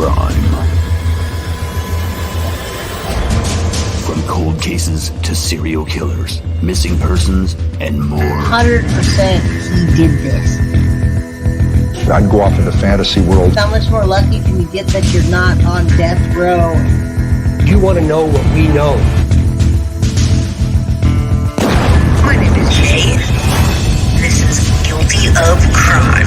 crime. From cold cases to serial killers, missing persons, and more. 100% he did this. I'd go off into fantasy world. How much more lucky can you get that you're not on death row? You want to know what we know. My name is Jay. This is Guilty of Crime.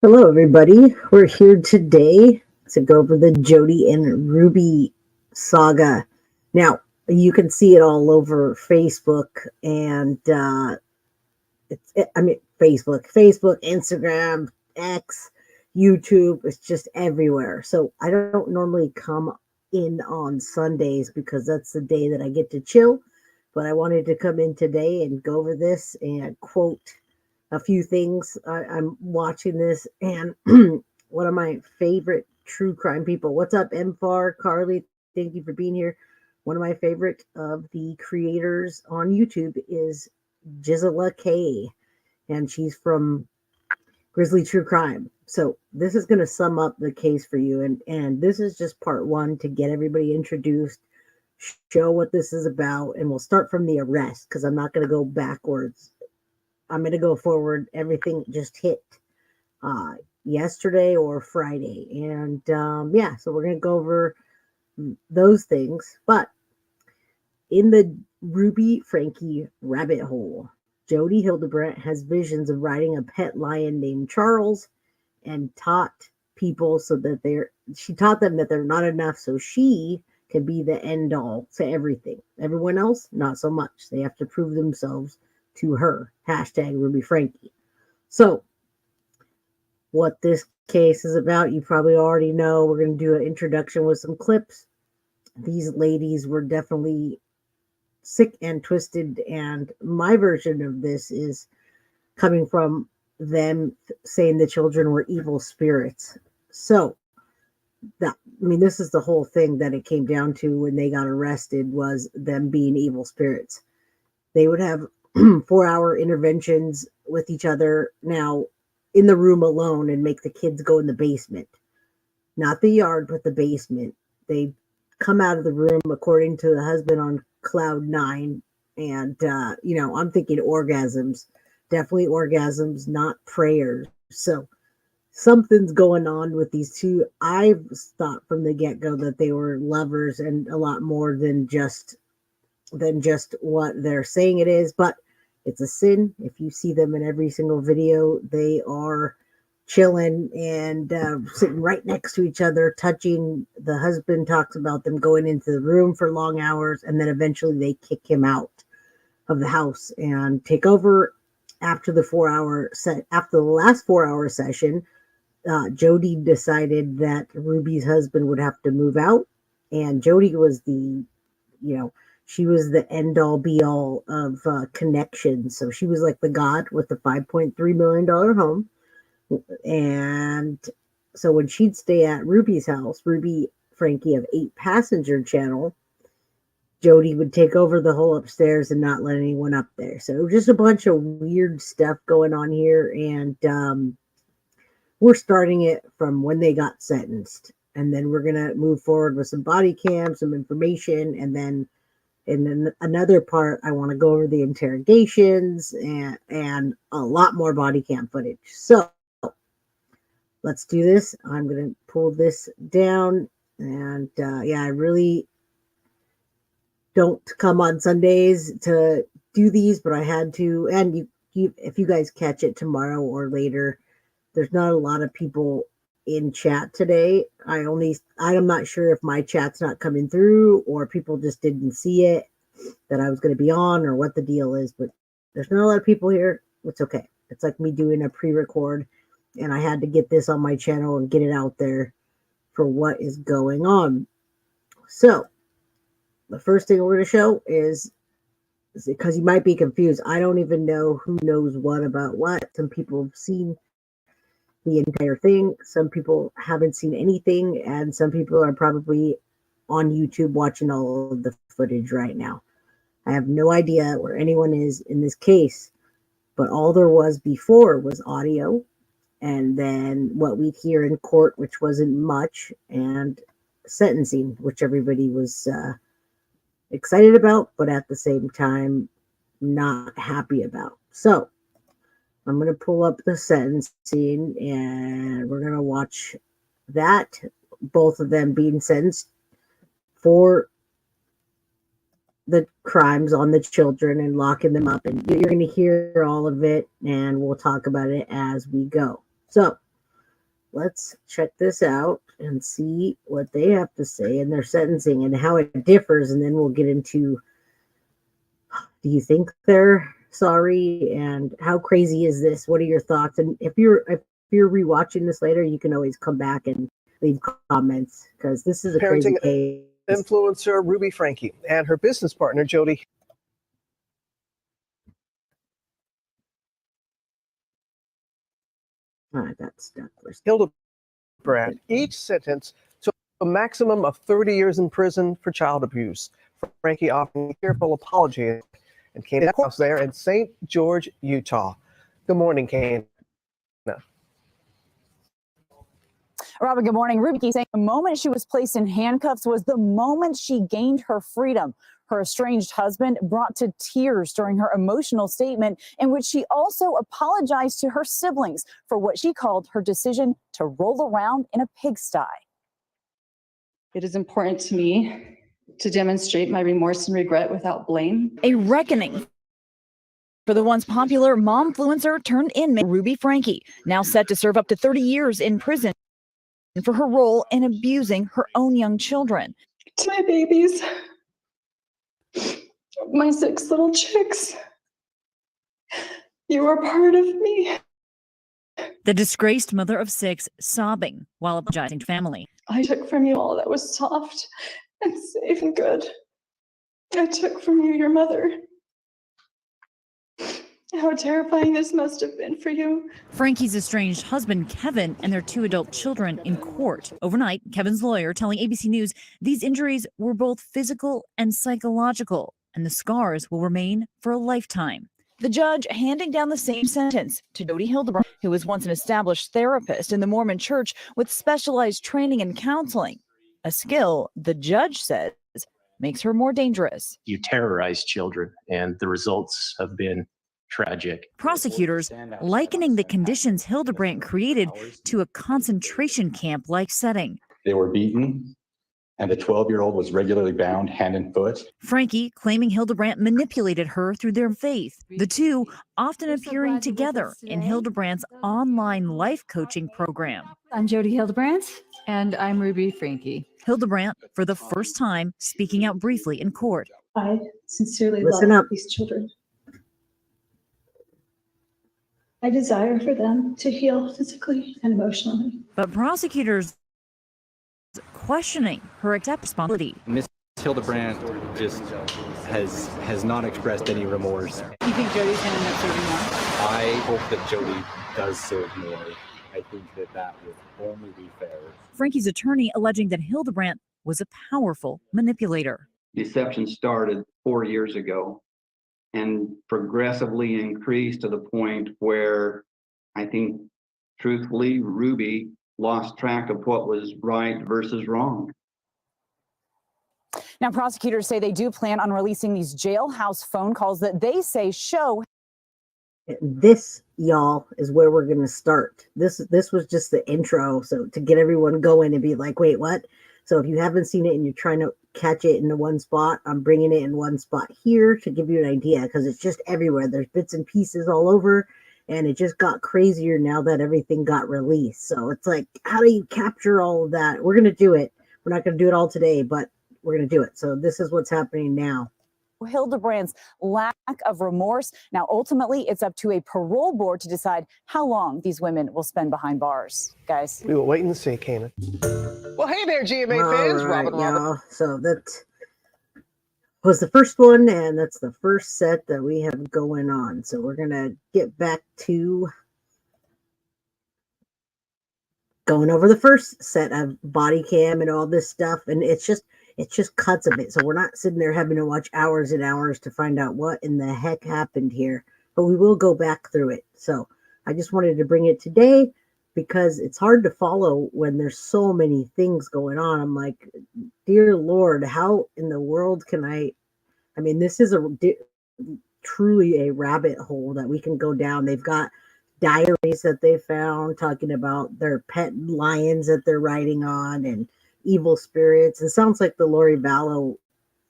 Hello, everybody. We're here today to go over the Jodi and Ruby saga. Now, you can see it all over Facebook and Facebook, Instagram, X, YouTube. It's just everywhere. So I don't normally come in on Sundays because that's the day that I get to chill. But I wanted to come in today and go over this and quote a few things. I'm watching this, and one of my favorite true crime people. What's up, MFAR? Carly, thank you for being here. One of my favorite of the creators on YouTube is Gisela K, and she's from Grizzly True Crime. So this is going to sum up the case for you, and this is just part one to get everybody introduced, show what this is about, and we'll start from the arrest because I'm not going to go backwards. I'm going to go forward. Everything just hit yesterday or Friday. And so we're going to go over those things. But in the Ruby Franke rabbit hole, Jodi Hildebrandt has visions of riding a pet lion named Charles and taught people she taught them that they're not enough, so she can be the end all to everything. Everyone else, not so much. They have to prove themselves to her. #RubyFranke. So what this case is about, you probably already know. We're going to do an introduction with some clips. These ladies were definitely sick and twisted, and my version of this is coming from them saying the children were evil spirits. So this is the whole thing that it came down to when they got arrested, was them being evil spirits. They would have 4-hour interventions with each other now in the room alone and make the kids go in the basement, not the yard, but the basement. They come out of the room, according to the husband, on cloud 9. And, I'm thinking orgasms, definitely orgasms, not prayers. So something's going on with these two. I've thought from the get-go that they were lovers and a lot more than just what they're saying it is, but it's a sin. If you see them in every single video, they are chilling and sitting right next to each other, touching. The husband talks about them going into the room for long hours, and then eventually they kick him out of the house and take over. After the last 4-hour session, Jodi decided that Ruby's husband would have to move out, and Jodi was she was the end-all, be-all of connexion. So she was like the god with the $5.3 million home. And so when she'd stay at Ruby's house, Ruby Franke of 8-passenger channel, Jodi would take over the whole upstairs and not let anyone up there. So just a bunch of weird stuff going on here. And we're starting it from when they got sentenced. And then we're going to move forward with some body cam, some information, and then in another part, I want to go over the interrogations and a lot more body cam footage. So let's do this. I'm going to pull this down. And I really don't come on Sundays to do these, but I had to. And if you guys catch it tomorrow or later, there's not a lot of people in chat today. I'm not sure if my chat's not coming through or people just didn't see it that I was going to be on or what the deal is, but there's not a lot of people here. It's okay. It's like me doing a pre-record, and I had to get this on my channel and get it out there for what is going on. So the first thing we're going to show is because you might be confused. I don't even know who knows what about what. Some people have seen the entire thing. Some people haven't seen anything, and some people are probably on YouTube watching all of the footage right now. I have no idea where anyone is in this case, but all there was before was audio, and then what we'd hear in court, which wasn't much, and sentencing, which everybody was excited about, but at the same time, not happy about. So I'm going to pull up the sentencing, and we're going to watch that, both of them being sentenced for the crimes on the children and locking them up. And you're going to hear all of it, and we'll talk about it as we go. So let's check this out and see what they have to say in their sentencing and how it differs. And then we'll get into, do you think they're sorry? And how crazy is this? What are your thoughts? And if you're rewatching this later, you can always come back and leave comments, because this is a crazy case. Influencer Ruby Franke and her business partner Jodi I got stuck. Hildebrandt, each sentenced to a maximum of 30 years in prison for child abuse. Franke offered a tearful apology and came to the house there in St. George, Utah. Good morning, Kane. Robin, good morning. Ruby saying the moment she was placed in handcuffs was the moment she gained her freedom. Her estranged husband brought to tears during her emotional statement, in which she also apologized to her siblings for what she called her decision to roll around in a pigsty. It is important to me to demonstrate my remorse and regret without blame. A reckoning for the once popular momfluencer turned inmate Ruby Franke, now set to serve up to 30 years in prison for her role in abusing her own young children. To my babies, my 6 little chicks, you are part of me. The disgraced mother of 6 sobbing while apologizing to family. I took from you all that was soft and safe and good. I took from you your mother. How terrifying this must have been for you. Franke's estranged husband, Kevin, and their 2 adult children in court. Overnight, Kevin's lawyer telling ABC News these injuries were both physical and psychological, and the scars will remain for a lifetime. The judge handing down the same sentence to Jodi Hildebrandt, who was once an established therapist in the Mormon church with specialized training and counseling, a skill the judge says makes her more dangerous. You terrorize children, and the results have been tragic. Prosecutors likening the conditions Hildebrandt created to a concentration camp-like setting. They were beaten, and the 12-year-old was regularly bound hand and foot. Franke claiming Hildebrandt manipulated her through their faith. The two often appearing together in Hildebrandt's online life coaching program. I'm Jodi Hildebrandt, and I'm Ruby Franke. Hildebrandt, for the first time, speaking out briefly in court. I sincerely Listen love up. these children. I desire for them to heal physically and emotionally. But prosecutors questioning her responsibility. Miss Hildebrandt just has not expressed any remorse. You think Jodi's going to end up serving more? I hope that Jodi does serve more. I think that would only be fair. Franke's attorney alleging that Hildebrandt was a powerful manipulator. Deception started 4 years ago and progressively increased to the point where I think, truthfully, Ruby lost track of what was right versus wrong. Now, prosecutors say they do plan on releasing these jailhouse phone calls that they say show. This, y'all, is where we're going to start. This was just the intro, so to get everyone going and be like, wait, what? So if you haven't seen it and you're trying to catch it in the one spot, I'm bringing it in one spot here to give you an idea, because it's just everywhere. There's bits and pieces all over, and it just got crazier now that everything got released. So it's like, how do you capture all of that? We're going to do it. We're not going to do it all today, but we're going to do it. So this is what's happening now. Hildebrandt's lack of remorse. Now, ultimately, it's up to a parole board to decide how long these women will spend behind bars. Guys, we will wait and see, Kana. Well, hey there, GMA fans. Robin. So that was the first one, and that's the first set that we have going on. So we're going to get back to going over the first set of body cam and all this stuff. And it's it's just cuts of it. So we're not sitting there having to watch hours and hours to find out what in the heck happened here. But we will go back through it. So I just wanted to bring it today because it's hard to follow when there's so many things going on. I'm like, dear Lord, how in the world can I mean, this is truly a rabbit hole that we can go down. They've got diaries that they found talking about their pet lions that they're riding on and evil spirits. It sounds like the Lori Vallow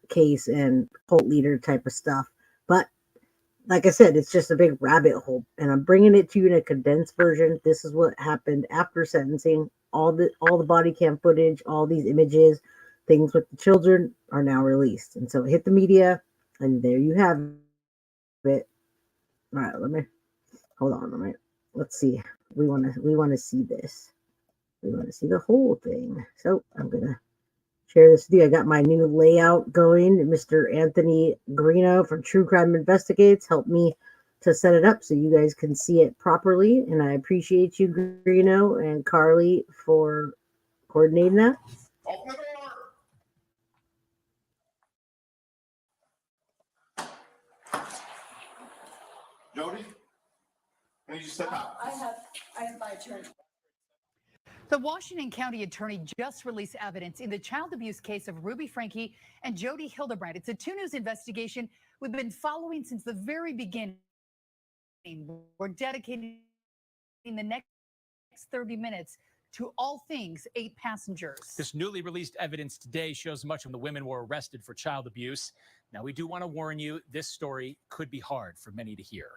case and cult leader type of stuff. But like I said, it's just a big rabbit hole, and I'm bringing it to you in a condensed version. This is what happened after sentencing. All the body cam footage, all these images, things with the children are now released, and so it hit the media, and there you have it. All right, hold on. Let's see. We want to see this. We want to see the whole thing. So I'm gonna share this with you. I got my new layout going. Mr. Anthony Greeno from True Crime Investigates helped me to set it up so you guys can see it properly. And I appreciate you, Greeno and Carly, for coordinating that. Open the door. Jodi, I need you to step out. I have my turn. The Washington County Attorney just released evidence in the child abuse case of Ruby Franke and Jodi Hildebrandt. It's a 2 News investigation we've been following since the very beginning. We're dedicating the next 30 minutes to all things 8 passengers. This newly released evidence today shows much of the women were arrested for child abuse. Now, we do want to warn you, this story could be hard for many to hear.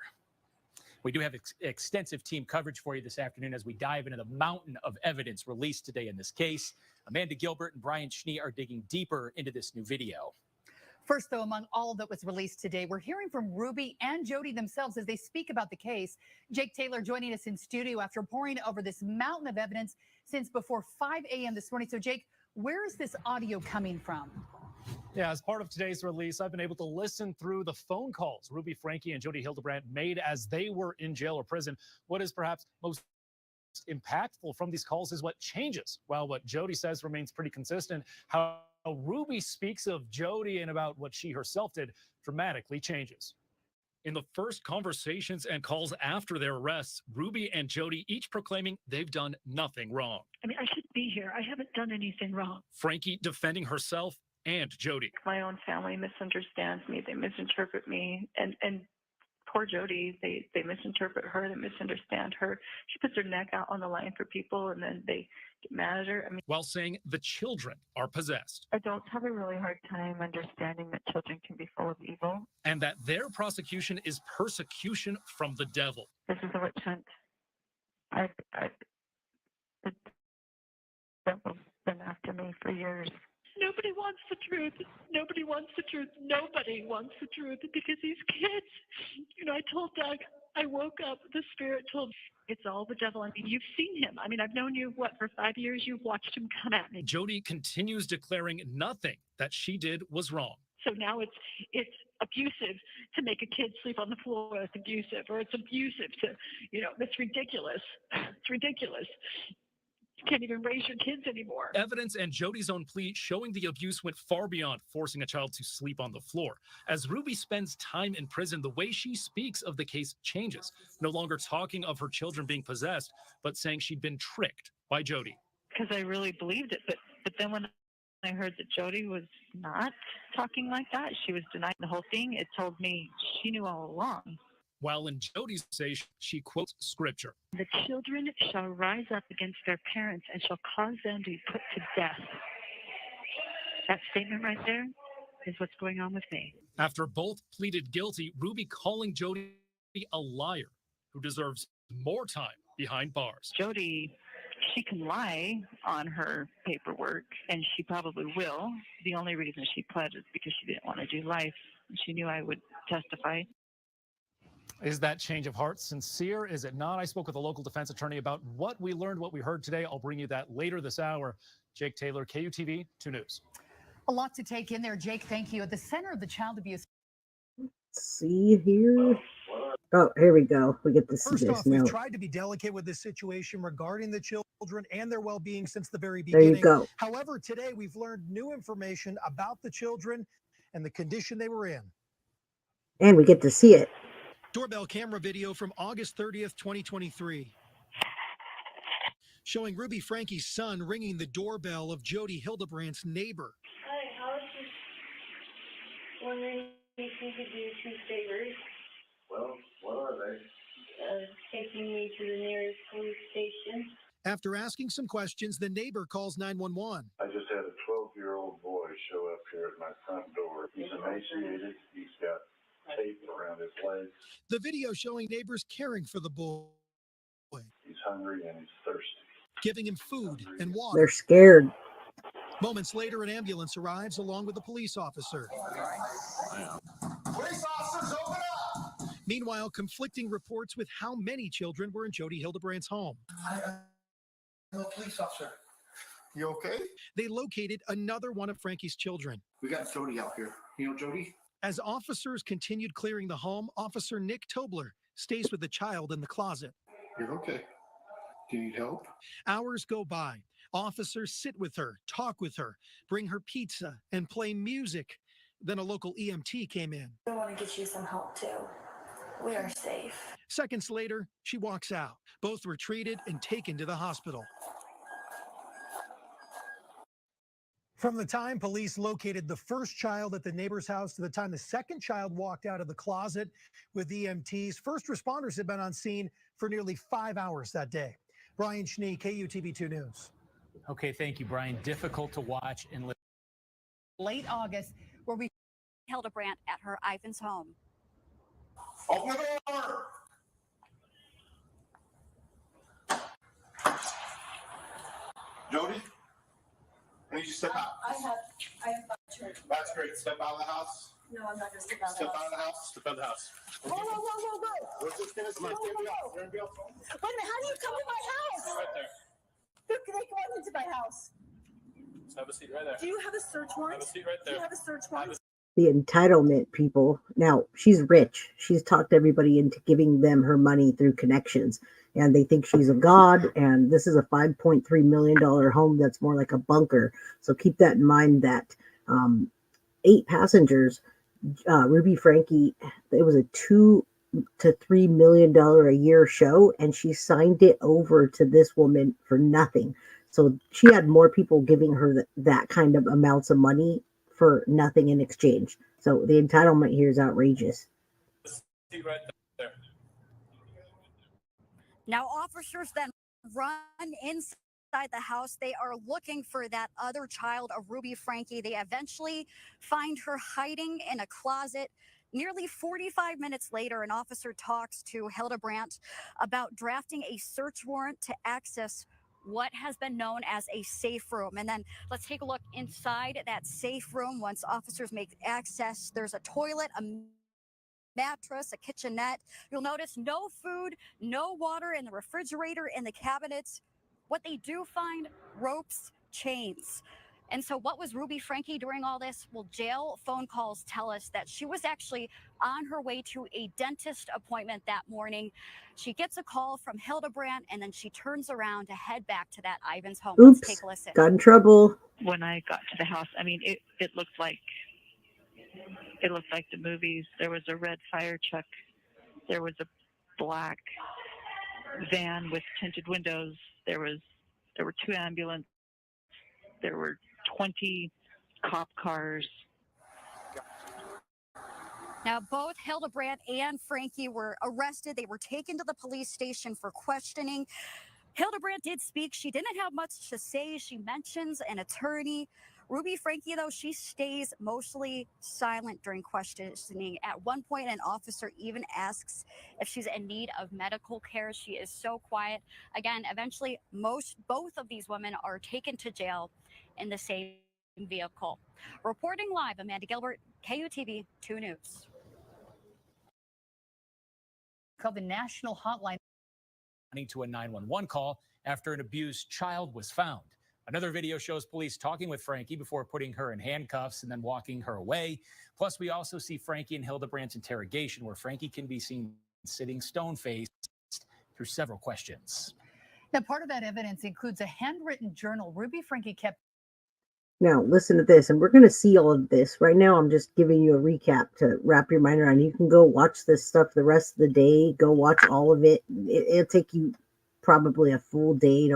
We do have extensive team coverage for you this afternoon as we dive into the mountain of evidence released today in this case. Amanda Gilbert and Brian Schnee are digging deeper into this new video. First, though, among all that was released today, we're hearing from Ruby and Jodi themselves as they speak about the case. Jake Taylor joining us in studio after poring over this mountain of evidence since before 5 a.m. this morning. So, Jake, where is this audio coming from? Yeah, as part of today's release, I've been able to listen through the phone calls Ruby Franke and Jodi Hildebrandt made as they were in jail or prison. What is perhaps most impactful from these calls is what changes. While what Jodi says remains pretty consistent, how Ruby speaks of Jodi and about what she herself did dramatically changes. In the first conversations and calls after their arrests, Ruby and Jodi each proclaiming they've done nothing wrong. I mean, I shouldn't be here. I haven't done anything wrong. Franke defending herself and Jodi. My own family misunderstands me. They misinterpret me. And poor Jodi, they misinterpret her. They misunderstand her. She puts her neck out on the line for people, and then they get mad at her. I mean, while saying the children are possessed. Adults have a really hard time understanding that children can be full of evil. And that their prosecution is persecution from the devil. This is a witch hunt. The devil's been after me for years. Nobody wants the truth. Nobody wants the truth. Nobody wants the truth because these kids, you know, I told Doug, I woke up, the spirit told me, it's all the devil. I mean, you've seen him. I mean, I've known you, for 5 years? You've watched him come at me. Jodi continues declaring nothing that she did was wrong. So now it's abusive to make a kid sleep on the floor. It's abusive. Or it's abusive to, it's ridiculous. It's ridiculous. You can't even raise your kids anymore. Evidence and Jodi's own plea showing the abuse went far beyond forcing a child to sleep on the floor. As Ruby spends time in prison, the way she speaks of the case changes, no longer talking of her children being possessed, but saying she'd been tricked by Jodi. Because I really believed it, but then when I heard that Jodi was not talking like that, she was denying the whole thing, it told me she knew all along. While in Jodi's say, she quotes scripture. The children shall rise up against their parents and shall cause them to be put to death. That statement right there is what's going on with me. After both pleaded guilty, Ruby calling Jodi a liar who deserves more time behind bars. Jodi, she can lie on her paperwork, and she probably will. The only reason she pled is because she didn't want to do life. She knew I would testify. Is that change of heart sincere? Is it not? I spoke with a local defense attorney about what we learned, what we heard today. I'll bring you that later this hour. Jake Taylor, KUTV 2 News. A lot to take in there, Jake. Thank you. At the center of the child abuse. See here. Oh, here we go. We get to see First this off, we've note. tried to be delicate with this situation regarding the children and their well-being since the very There beginning. you go. However, today we've learned new information about the children and the condition they were in. And we get to see it. Doorbell camera video from August 30th, 2023. Showing Ruby Franke's son ringing the doorbell of Jodi Hildebrandt's neighbor. Hi, I was just wondering if you could do 2 favors. Well, what are they? Taking me to the nearest police station. After asking some questions, the neighbor calls 911. I just had a 12-year-old boy show up here at my front door. He's emaciated. He's got tape around his legs. The video showing neighbors caring for the boy. He's hungry and he's thirsty. Giving him food and water. They're scared. Moments later, an ambulance arrives along with a police officer. Police officers, open up! Meanwhile, conflicting reports with how many children were in Jodi Hildebrandt's home. I'm a police officer. You okay? They located another one of Franke's children. We got Jodi out here. You know Jodi? As officers continued clearing the home, Officer Nick Tobler stays with the child in the closet. You're okay. Do you need help? Hours go by. Officers sit with her, talk with her, bring her pizza, and play music. Then a local EMT came in. I want to get you some help too. We are safe. Seconds later, she walks out. Both were treated and taken to the hospital. From the time police located the first child at the neighbor's house to the time the second child walked out of the closet with EMTs, first responders had been on scene for nearly 5 hours that day. Brian Schnee, KUTV2 News. Okay, thank you, Brian. Difficult to watch and listen. Late August, where we Hildebrandt at her Ivan's home. Open the door! Jodi, I need you to step out. I have my turn. That's great. Step out of the house. No, I'm not going to step out of the Step house. out of the house. Step out of the house. Whoa, whoa, whoa, whoa, whoa. We're just gonna see. Whoa, whoa, whoa. You're gonna be able to. Wait a minute, how do you come to my house? Right there. They come into my house. Just have a seat right there. Do you have a search warrant? Have a seat right there. Do you have a search warrant? The entitlement people. Now, she's rich. She's talked everybody into giving them her money through connections. And they think she's a god. And this is a $5.3 million home that's more like a bunker. So keep that in mind that 8 passengers, Ruby Franke, it was a $2 to $3 million a year show. And she signed it over to this woman for nothing. So she had more people giving her that kind of amounts of money for nothing in exchange. So the entitlement here is outrageous. Seat right there. Now, officers then run inside the house. They are looking for that other child of Ruby Franke. They eventually find her hiding in a closet. Nearly 45 minutes later, an officer talks to Hildebrandt about drafting a search warrant to access what has been known as a safe room. And then let's take a look inside that safe room. Once officers make access, there's a toilet, a mattress, a kitchenette. You'll notice no food, no water in the refrigerator, in the cabinets. What they do find, ropes, chains. And so what was Ruby Franke during all this? Well, jail phone calls tell us that she was actually on her way to a dentist appointment that morning. She gets a call from Hildebrandt, and then she turns around to head back to that Ivan's home. Oops, Let's take a listen. got in trouble. When I got to the house, I mean, it looked like the movies. There was a red fire truck. There was a black van with tinted windows. There were 2 ambulances. There were 20 cop cars. Now, both Hildebrandt and Franke were arrested. They were taken to the police station for questioning. Hildebrandt did speak. She didn't have much to say. She mentions an attorney. Ruby Franke, though, she stays mostly silent during questioning. At one point, an officer even asks if she's in need of medical care. She is so quiet. Again, eventually, both of these women are taken to jail in the same vehicle. Reporting live, Amanda Gilbert, KUTV 2 News. Called the national hotline To a 911 call after an abused child was found. Another video shows police talking with Franke before putting her in handcuffs and then walking her away. Plus, we also see Franke and Hildebrandt's interrogation, where Franke can be seen sitting stone-faced through several questions. Now, part of that evidence includes a handwritten journal Ruby Franke kept. Now, listen to this, and we're going to see all of this. Right now, I'm just giving you a recap to wrap your mind around. You can go watch this stuff the rest of the day. Go watch all of it. It'll take you probably a full day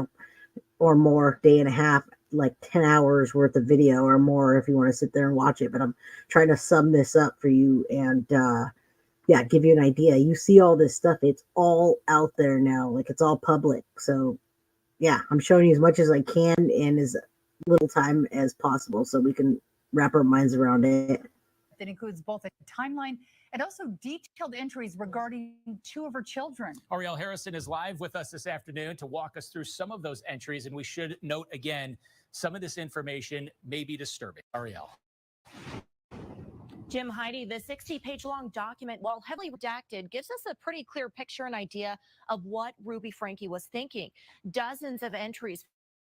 or more, day and a half, like 10 hours worth of video or more if you want to sit there and watch it. But I'm trying to sum this up for you and, yeah, give you an idea. You see all this stuff. It's all out there now. Like, it's all public. So, yeah, I'm showing you as much as I can in as little time as possible so we can wrap our minds around it. That includes both a timeline and also detailed entries regarding two of her children. Ariel Harrison is live with us this afternoon to walk us through some of those entries. And we should note again, some of this information may be disturbing. Ariel. Jim, Heidi, the 60-page-long document, while heavily redacted, gives us a pretty clear picture and idea of what Ruby Franke was thinking. Dozens of entries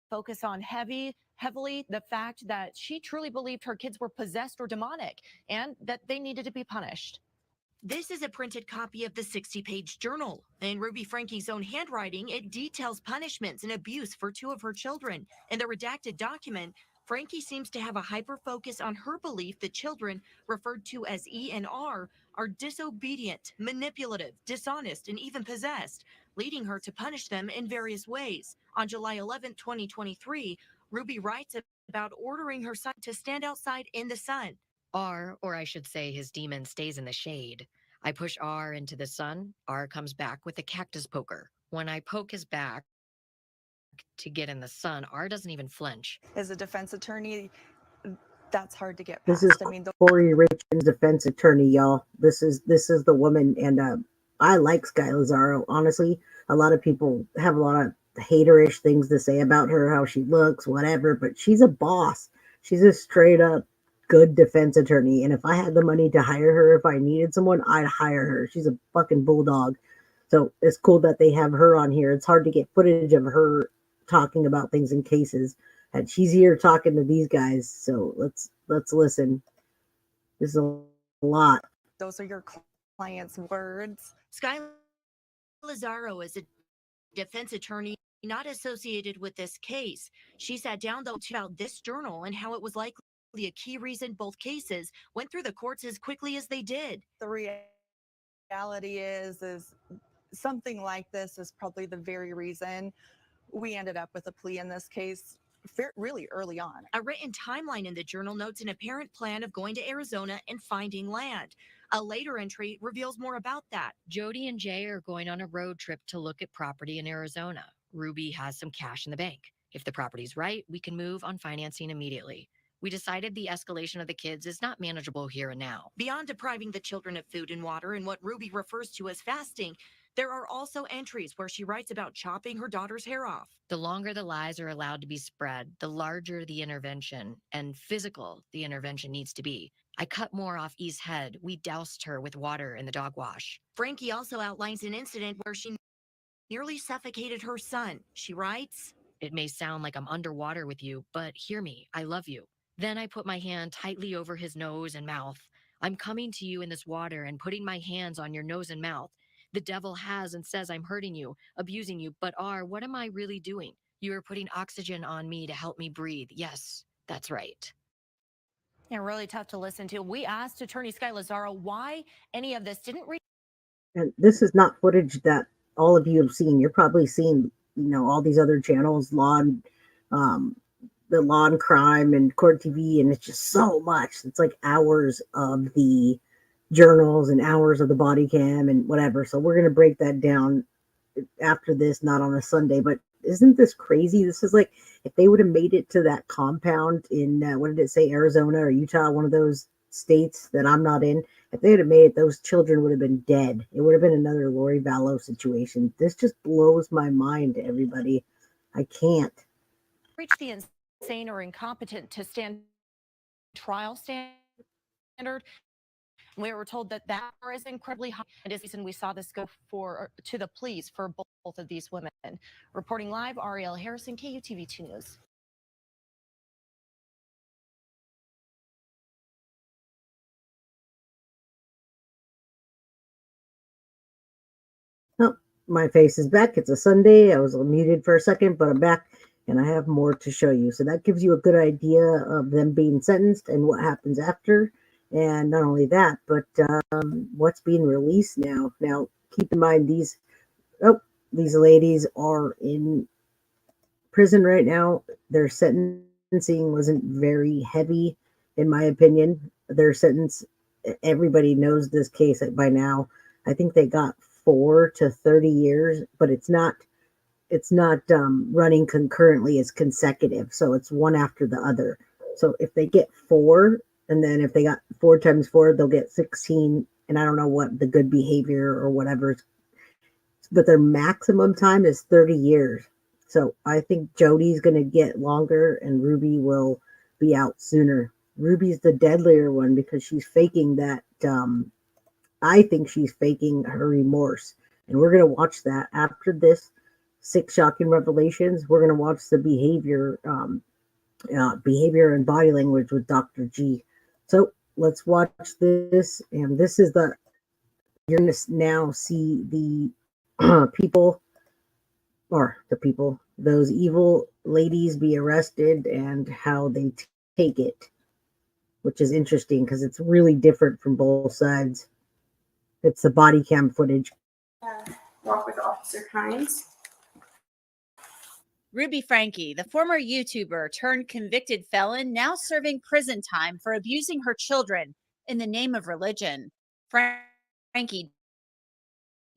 focus on heavily the fact that she truly believed her kids were possessed or demonic and that they needed to be punished. This is a printed copy of the 60-page journal. In Ruby Franke's own handwriting, it details punishments and abuse for two of her children. In the redacted document, Franke seems to have a hyper-focus on her belief that children, referred to as E and R, are disobedient, manipulative, dishonest, and even possessed, leading her to punish them in various ways. On July 11, 2023, Ruby writes about ordering her son to stand outside in the sun. R, or I should say his demon, stays in the shade. I push R into the sun. R comes back with a cactus poker. When I poke his back to get in the sun, R doesn't even flinch. As a defense attorney, that's hard to get This past. is Corey Richards, defense attorney, y'all. This is the woman, and I like Sky Lazaro. Honestly, a lot of people have a lot of haterish things to say about her, how she looks, whatever, but she's a boss. She's a straight up good defense attorney, and if I had the money to hire her, if I needed someone, I'd hire her. She's a fucking bulldog. So it's cool that they have her on here. It's hard to get footage of her talking about things in cases, and she's here talking to these guys. So let's listen. This is a lot. Those are your client's words. Sky Lazaro is a defense attorney not associated with this case. She sat down though about this journal and how it was likely a key reason both cases went through the courts as quickly as they did. The reality is something like this is probably the very reason we ended up with a plea in this case really early on. A written timeline in the journal notes an apparent plan of going to Arizona and finding land. A later entry reveals more about that. Jodi and Jay are going on a road trip to look at property in Arizona. Ruby has some cash in the bank. If the property's right, we can move on financing immediately. We decided the escalation of the kids is not manageable here and now. Beyond depriving the children of food and water and what Ruby refers to as fasting, there are also entries where she writes about chopping her daughter's hair off. The longer the lies are allowed to be spread, the larger the intervention and physical the intervention needs to be. I cut more off E's head. We doused her with water in the dog wash. Franke also outlines an incident where she nearly suffocated her son. She writes, "It may sound like I'm underwater with you, but hear me, I love you." Then I put my hand tightly over his nose and mouth. "I'm coming to you in this water and putting my hands on your nose and mouth. The devil has and says I'm hurting you, abusing you, but R, what am I really doing? You are putting oxygen on me to help me breathe. Yes, that's right." And really tough to listen to. We asked attorney Sky Lazaro why any of this didn't reach. And this is not footage that all of you have seen. You're probably seeing, all these other channels, the Law and Crime and Court TV, and it's just so much. It's like hours of the journals and hours of the body cam and whatever. So we're going to break that down after this, not on a Sunday. But isn't this crazy? This is like if they would have made it to that compound in, what did it say, Arizona or Utah, one of those states that I'm not in. If they would have made it, those children would have been dead. It would have been another Lori Vallow situation. This just blows my mind, everybody. I can't. Reach the insane or incompetent to stand trial standard. We were told that bar is incredibly high, and is the reason we saw this go to the police for both of these women. Reporting live, Ariel Harrison, KUTV2 News. my face is back. It's a Sunday. I was muted for a second, but I'm back and I have more to show you. So that gives you a good idea of them being sentenced and what happens after. And not only that, but what's being released now. Now, keep in mind these ladies are in prison right now. Their sentencing wasn't very heavy, in my opinion. Their sentence, everybody knows this case by now. I think they got 4 to 30 years, but it's not running concurrently, it's consecutive. So it's one after the other. So if they get 4, and then if they got 4 times 4, they'll get 16. And I don't know what the good behavior or whatever, but their maximum time is 30 years. So I think Jodi's going to get longer and Ruby will be out sooner. Ruby's the deadlier one because she's faking that. I think she's faking her remorse. And we're going to watch that after this 6 shocking revelations. We're going to watch the behavior and body language with Dr. G. So let's watch this. And this is you're going to now see the those evil ladies be arrested and how they take it, which is interesting because it's really different from both sides. It's the body cam footage. Walk with Officer Hines. Ruby Franke, the former YouTuber turned convicted felon, now serving prison time for abusing her children in the name of religion. Franke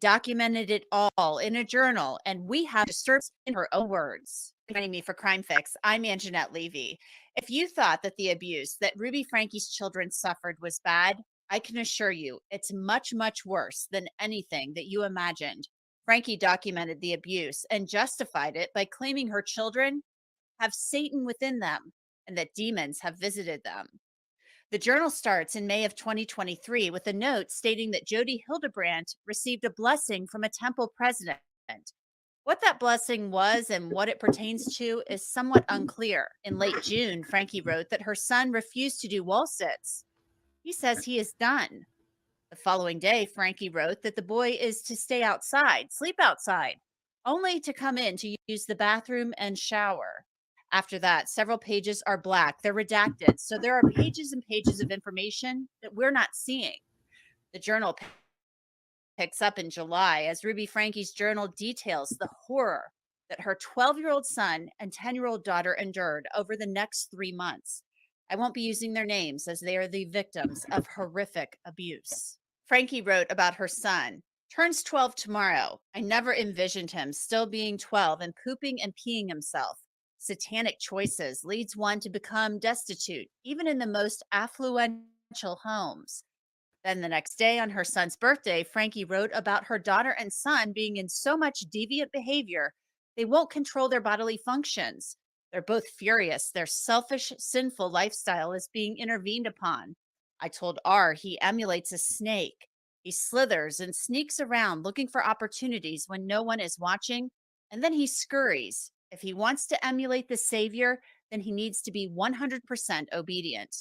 documented it all in a journal, and we have disturbed in her own words. Joining me for Crime Fix, I'm Anjanette Levy. If you thought that the abuse that Ruby Franke's children suffered was bad, I can assure you it's much, much worse than anything that you imagined. Franke documented the abuse and justified it by claiming her children have Satan within them and that demons have visited them. The journal starts in May of 2023 with a note stating that Jodi Hildebrandt received a blessing from a temple president. What that blessing was and what it pertains to is somewhat unclear. In late June, Franke wrote that her son refused to do wall sits. He says he is done. The following day, Franke wrote that the boy is to stay outside, sleep outside, only to come in to use the bathroom and shower. After that, several pages are black. They're redacted. So there are pages and pages of information that we're not seeing. The journal picks up in July as Ruby Franke's journal details the horror that her 12-year-old son and 10-year-old daughter endured over the next 3 months. I won't be using their names as they are the victims of horrific abuse. Franke wrote about her son. Turns 12 tomorrow. I never envisioned him still being 12 and pooping and peeing himself. Satanic choices leads one to become destitute, even in the most affluential homes. Then the next day on her son's birthday, Franke wrote about her daughter and son being in so much deviant behavior, they won't control their bodily functions. They're both furious. Their selfish, sinful lifestyle is being intervened upon. I told R he emulates a snake. He slithers and sneaks around looking for opportunities when no one is watching, and then he scurries. If he wants to emulate the Savior, then he needs to be 100% obedient.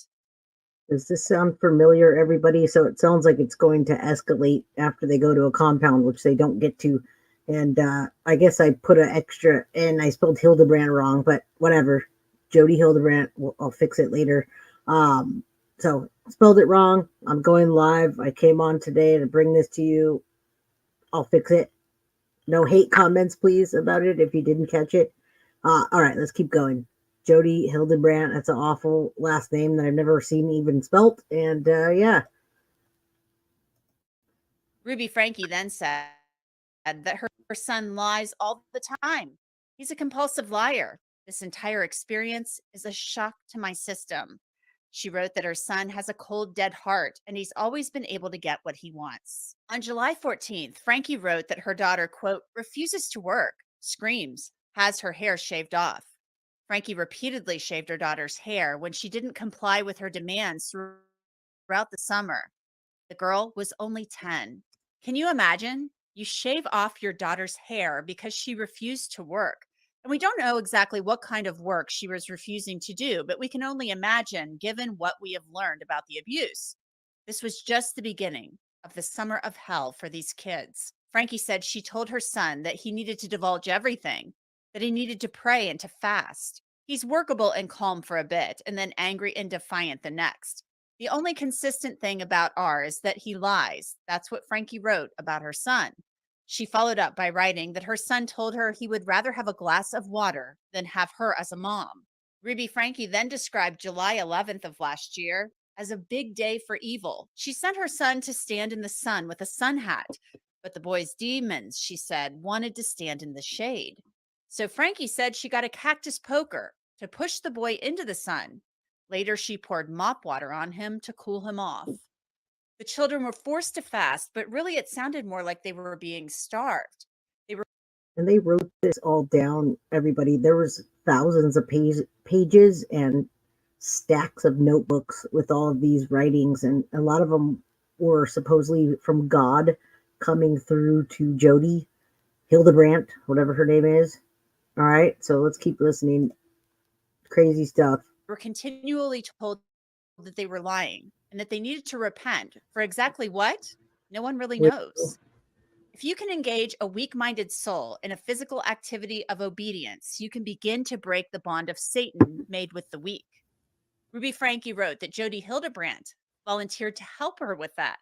Does this sound familiar, everybody? So it sounds like it's going to escalate after they go to a compound, which they don't get to. And I guess I put an extra, and I spelled Hildebrandt wrong, but whatever. Jodi Hildebrandt, I'll fix it later. So spelled it wrong. I'm going live. I came on today to bring this to you. I'll fix it. No hate comments, please, about it if you didn't catch it. All right, let's keep going. Jodi Hildebrandt, that's an awful last name that I've never seen even spelt. And yeah. Ruby Franke then said that her son lies all the time. He's a compulsive liar. This entire experience is a shock to my system. She wrote that her son has a cold, dead heart, and he's always been able to get what he wants. On July 14th, Franke wrote that her daughter, quote, refuses to work, screams, has her hair shaved off. Franke repeatedly shaved her daughter's hair when she didn't comply with her demands throughout the summer. The girl was only 10. Can you imagine? You shave off your daughter's hair because she refused to work. And we don't know exactly what kind of work she was refusing to do, but we can only imagine given what we have learned about the abuse. This was just the beginning of the summer of hell for these kids. Franke said she told her son that he needed to divulge everything, that he needed to pray and to fast. He's workable and calm for a bit, and then angry and defiant the next. The only consistent thing about R is that he lies. That's what Franke wrote about her son. She followed up by writing that her son told her he would rather have a glass of water than have her as a mom. Ruby Franke then described July 11th of last year as a big day for evil. She sent her son to stand in the sun with a sun hat, but the boy's demons, she said, wanted to stand in the shade. So Franke said she got a cactus poker to push the boy into the sun. Later, she poured mop water on him to cool him off. The children were forced to fast, but really it sounded more like they were being starved. And they wrote this all down, everybody. There was thousands of pages and stacks of notebooks with all of these writings, and a lot of them were supposedly from God coming through to Jodi Hildebrandt, whatever her name is. All right, so let's keep listening. Crazy stuff. Were continually told that they were lying and that they needed to repent for exactly what? No one really knows. If you can engage a weak-minded soul in a physical activity of obedience, you can begin to break the bond of Satan made with the weak. Ruby Franke wrote that Jodi Hildebrandt volunteered to help her with that.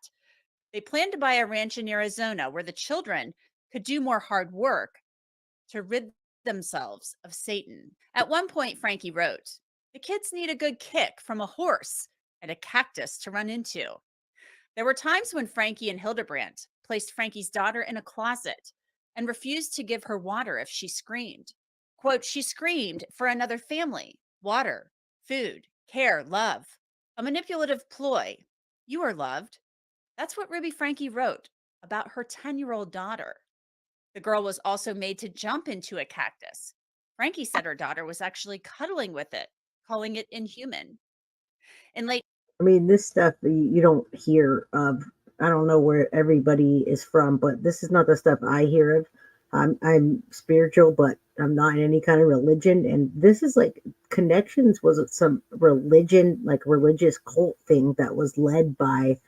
They planned to buy a ranch in Arizona where the children could do more hard work to rid themselves of Satan. At one point, Franke wrote, "The kids need a good kick from a horse and a cactus to run into." There were times when Franke and Hildebrandt placed Franke's daughter in a closet and refused to give her water if she screamed. Quote, "She screamed for another family, water, food, care, love, a manipulative ploy. You are loved." That's what Ruby Franke wrote about her 10-year-old daughter. The girl was also made to jump into a cactus. Franke said her daughter was actually cuddling with it, calling it inhuman. In late I mean, this stuff you don't hear of. I don't know where everybody is from, but this is not the stuff I hear of. I'm spiritual, but I'm not in any kind of religion. And this is like Connections was some religion, like religious cult thing that was led by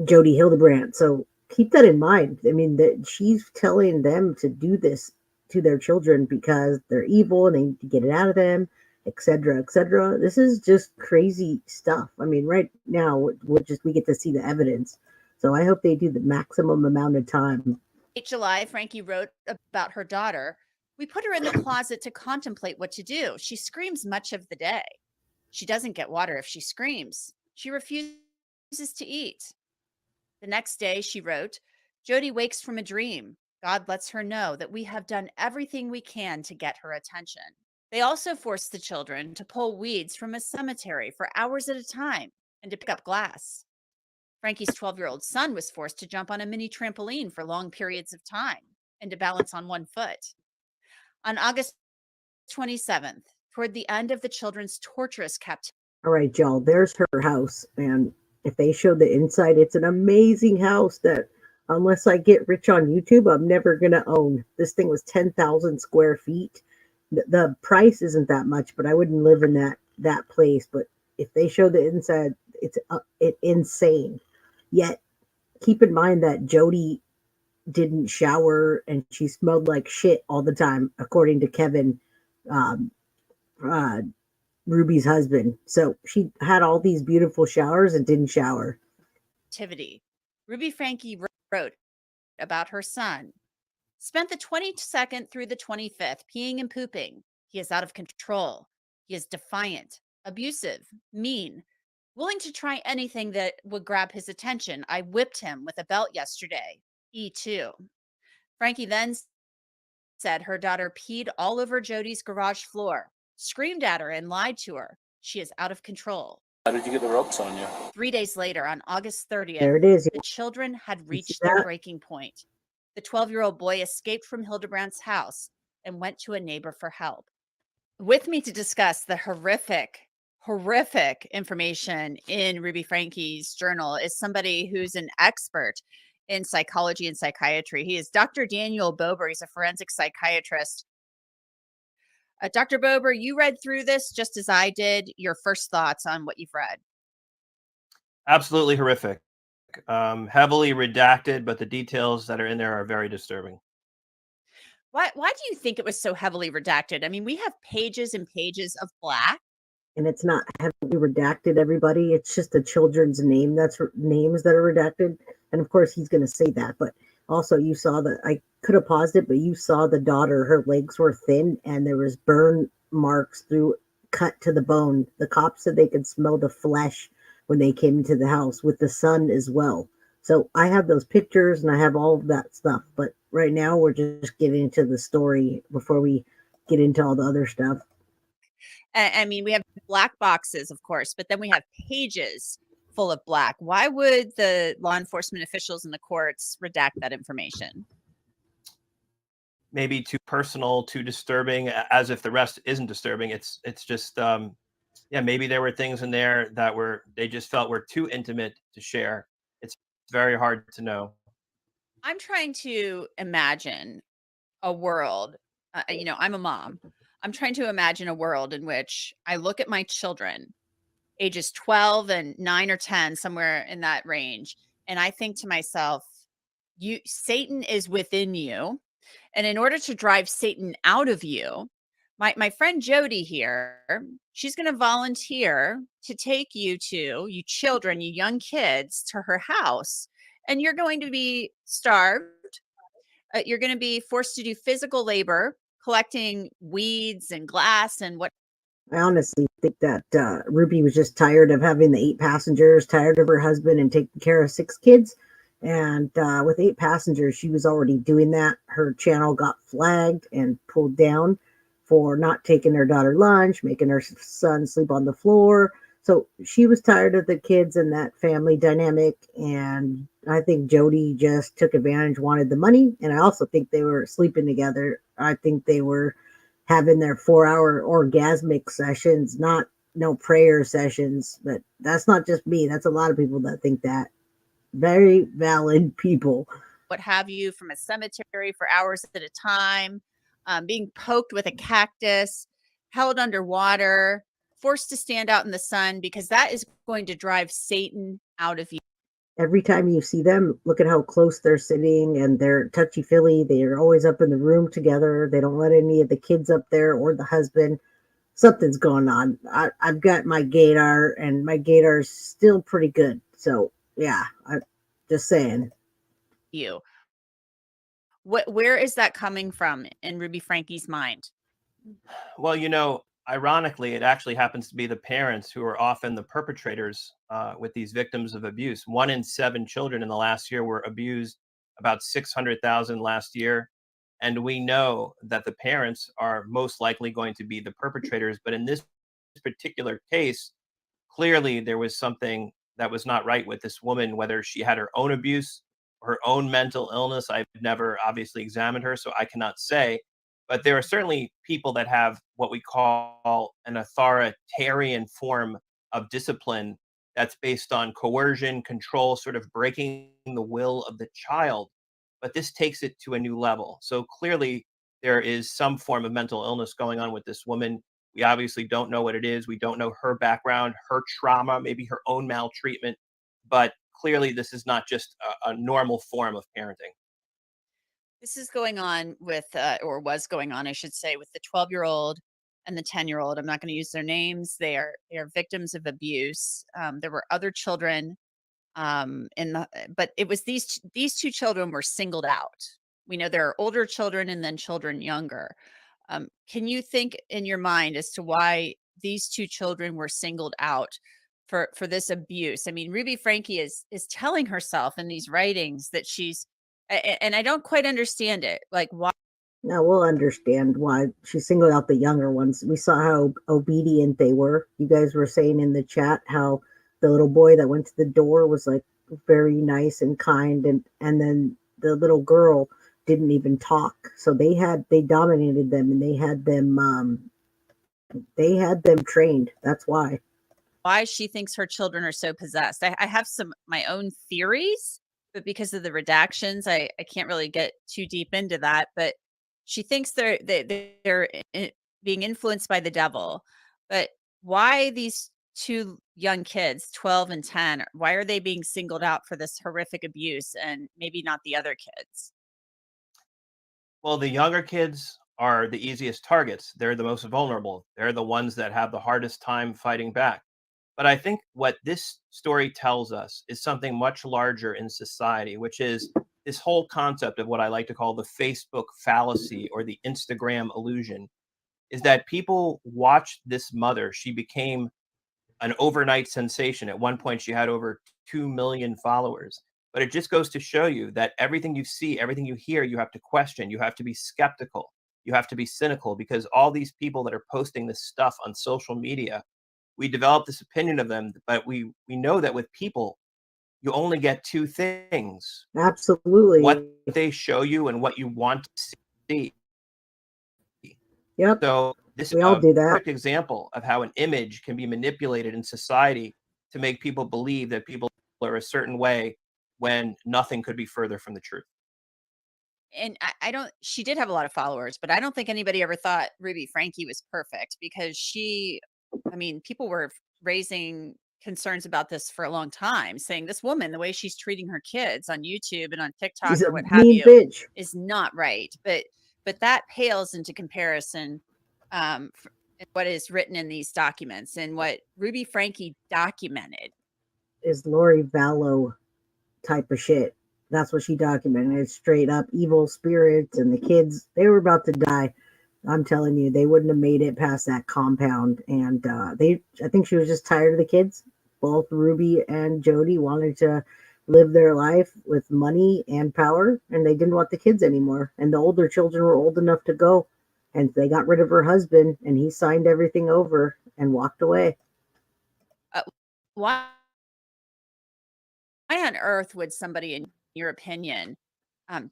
Jodi Hildebrandt. So keep that in mind. I mean, that she's telling them to do this to their children because they're evil and they need to get it out of them, etc., etc. This is just crazy stuff. I mean, right now we get to see the evidence. So I hope they do the maximum amount of time. late July, Franke wrote about her daughter. "We put her in the closet to contemplate what to do. She screams much of the day. She doesn't get water if she screams. She refuses to eat." The next day, she wrote, "Jodi wakes from a dream. God lets her know that we have done everything we can to get her attention." They also forced the children to pull weeds from a cemetery for hours at a time and to pick up glass. Franke's 12-year-old son was forced to jump on a mini trampoline for long periods of time and to balance on one foot. On August 27th, toward the end of the children's torturous captivity. All right, y'all, there's her house. And if they show the inside, it's an amazing house that unless I get rich on YouTube, I'm never going to own. This thing was 10,000 square feet. The price isn't that much, but I wouldn't live in that place. But if they show the inside, it's insane. Yet, keep in mind that Jodi didn't shower and she smelled like shit all the time, according to Kevin, Ruby's husband. So she had all these beautiful showers and didn't shower. Ruby Franke wrote about her son. "Spent the 22nd through the 25th peeing and pooping. He is out of control. He is defiant, abusive, mean, willing to try anything that would grab his attention. I whipped him with a belt yesterday. E2. Franke then said her daughter peed all over Jodi's garage floor, screamed at her and lied to her. She is out of control. How did you get the ropes on you? 3 days later, on August 30th, There it is. the children had reached their breaking point. The 12-year-old boy escaped from Hildebrandt's house and went to a neighbor for help. With me to discuss the horrific information in Ruby Franke's journal is somebody who's an expert in psychology and psychiatry. He is Dr. Daniel Bober. He's a forensic psychiatrist. Dr. Bober, you read through this just as I did. Your first thoughts on what you've read? Absolutely horrific. Heavily redacted, but the details that are in there are very disturbing. Why do you think it was so heavily redacted? I mean, we have pages and pages of black. And it's not heavily redacted, everybody. It's just the children's names that are redacted. And of course, he's going to say that. But also, you saw that I could have paused it, but you saw the daughter. Her legs were thin, and there was burn marks cut to the bone. The cops said they could smell the flesh when they came into the house with the son as well. So I have those pictures and I have all of that stuff. But right now, we're just getting into the story before we get into all the other stuff. I mean, we have black boxes, of course, but then we have pages full of black. Why would the law enforcement officials in the courts redact that information? Maybe too personal, too disturbing, as if the rest isn't disturbing. It's just, maybe there were things in there that they just felt were too intimate to share. It's very hard to know. I'm trying to imagine a world, I'm a mom. I'm trying to imagine a world in which I look at my children, ages 12 and 9 or 10, somewhere in that range, and I think to myself, Satan is within you. And in order to drive Satan out of you, my friend Jodi here, she's going to volunteer to take you children, you young kids, to her house. And you're going to be starved. You're going to be forced to do physical labor, collecting weeds and glass and what. I honestly think that Ruby was just tired of having the 8 passengers, tired of her husband and taking care of 6 kids. And with 8 passengers, she was already doing that. Her channel got flagged and pulled down for not taking her daughter lunch, making her son sleep on the floor. So she was tired of the kids and that family dynamic. And I think Jodi just took advantage, wanted the money. And I also think they were sleeping together. I think they were having their 4-hour orgasmic sessions, no prayer sessions. But that's not just me. That's a lot of people that think that. Very valid people. What have you, from a cemetery for hours at a time, being poked with a cactus, held underwater, forced to stand out in the sun, because that is going to drive Satan out of you. Every time you see them, look at how close they're sitting, and they're touchy-feely. They're always up in the room together. They don't let any of the kids up there or the husband. Something's going on. I've got my gaydar, and my gaydar's still pretty good. So, yeah, I'm just saying. Where is that coming from in Ruby Franke's mind? Well, ironically, it actually happens to be the parents who are often the perpetrators with these victims of abuse. 1 in 7 children in the last year were abused, about 600,000 last year. And we know that the parents are most likely going to be the perpetrators. But in this particular case, clearly there was something that was not right with this woman, whether she had her own abuse, her own mental illness. I've never obviously examined her, so I cannot say. But there are certainly people that have what we call an authoritarian form of discipline that's based on coercion, control, sort of breaking the will of the child. But this takes it to a new level. So clearly there is some form of mental illness going on with this woman. We obviously don't know what it is. We don't know her background, her trauma, maybe her own maltreatment. But clearly this is not just a normal form of parenting. This is going on with, or was going on, I should say, with the 12-year-old and the 10-year-old. I'm not going to use their names. They are victims of abuse. There were other children but it was these 2 children were singled out. We know there are older children and then children younger. Can you think in your mind as to why these 2 children were singled out for this abuse? I mean, Ruby Franke is telling herself in these writings that she's, and I don't quite understand it. Like, why? Now we'll understand why she singled out the younger ones. We saw how obedient they were. You guys were saying in the chat how the little boy that went to the door was like very nice and kind, and then the little girl didn't even talk. So they dominated them, and they had them trained. That's why she thinks her children are so possessed. I have my own theories, but because of the redactions, I can't really get too deep into that. But she thinks they're being influenced by the devil. But why these two young kids, 12 and 10, why are they being singled out for this horrific abuse and maybe not the other kids? Well, the younger kids are the easiest targets. They're the most vulnerable. They're the ones that have the hardest time fighting back. But I think what this story tells us is something much larger in society, which is this whole concept of what I like to call the Facebook fallacy or the Instagram illusion, is that people watched this mother. She became an overnight sensation. At one point, she had over 2 million followers. But it just goes to show you that everything you see, everything you hear, you have to question. You have to be skeptical. You have to be cynical, because all these people that are posting this stuff on social media, we develop this opinion of them, but we know that with people, you only get two things: Absolutely. what they show you and what you want to see. Yep. So this is We all a do that. perfect example of how an image can be manipulated in society to make people believe that people are a certain way when nothing could be further from the truth. And I don't, she did have a lot of followers, but I don't think anybody ever thought Ruby Franke was perfect, because I mean, people were raising concerns about this for a long time, saying this woman, the way she's treating her kids on YouTube and on TikTok She's or a what have mean you, bitch. is not right. But that pales into comparison, what is written in these documents and what Ruby Franke documented. Is Lori Vallow type of shit. That's what she documented. It's straight up evil spirits, and the kids, they were about to die. I'm telling you, they wouldn't have made it past that compound. And I think she was just tired of the kids. Both Ruby and Jodi wanted to live their life with money and power, and they didn't want the kids anymore. And the older children were old enough to go, and they got rid of her husband, and he signed everything over and walked away. Why on earth would somebody, in your opinion,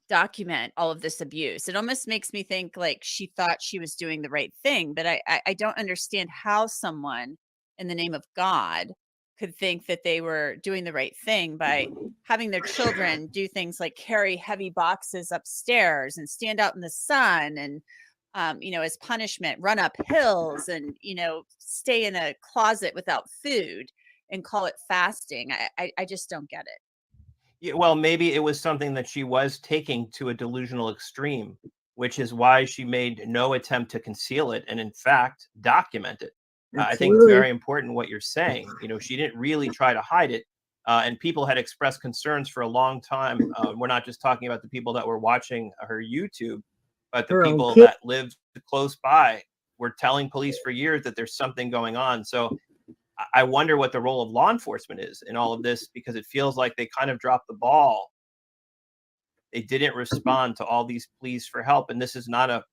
document all of this abuse? It almost makes me think like she thought she was doing the right thing, but I don't understand how someone in the name of God could think that they were doing the right thing by having their children do things like carry heavy boxes upstairs and stand out in the sun and, as punishment, run up hills and, stay in a closet without food and call it fasting. I just don't get it. Yeah, well, maybe it was something that she was taking to a delusional extreme, which is why she made no attempt to conceal it and, in fact, document it. I think it's very important what you're saying. She didn't really try to hide it. And people had expressed concerns for a long time. We're not just talking about the people that were watching her YouTube, but the people that lived close by were telling police for years that there's something going on. So I wonder what the role of law enforcement is in all of this, because it feels like they kind of dropped the ball. They didn't respond to all these pleas for help. And this is not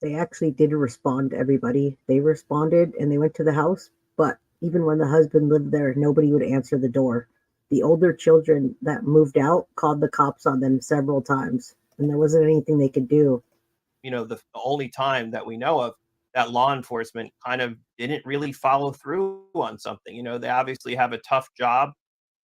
They actually did respond to everybody. They responded and they went to the house. But even when the husband lived there, nobody would answer the door. The older children that moved out called the cops on them several times, and there wasn't anything they could do. The only time that we know of that law enforcement kind of didn't really follow through on something. They obviously have a tough job,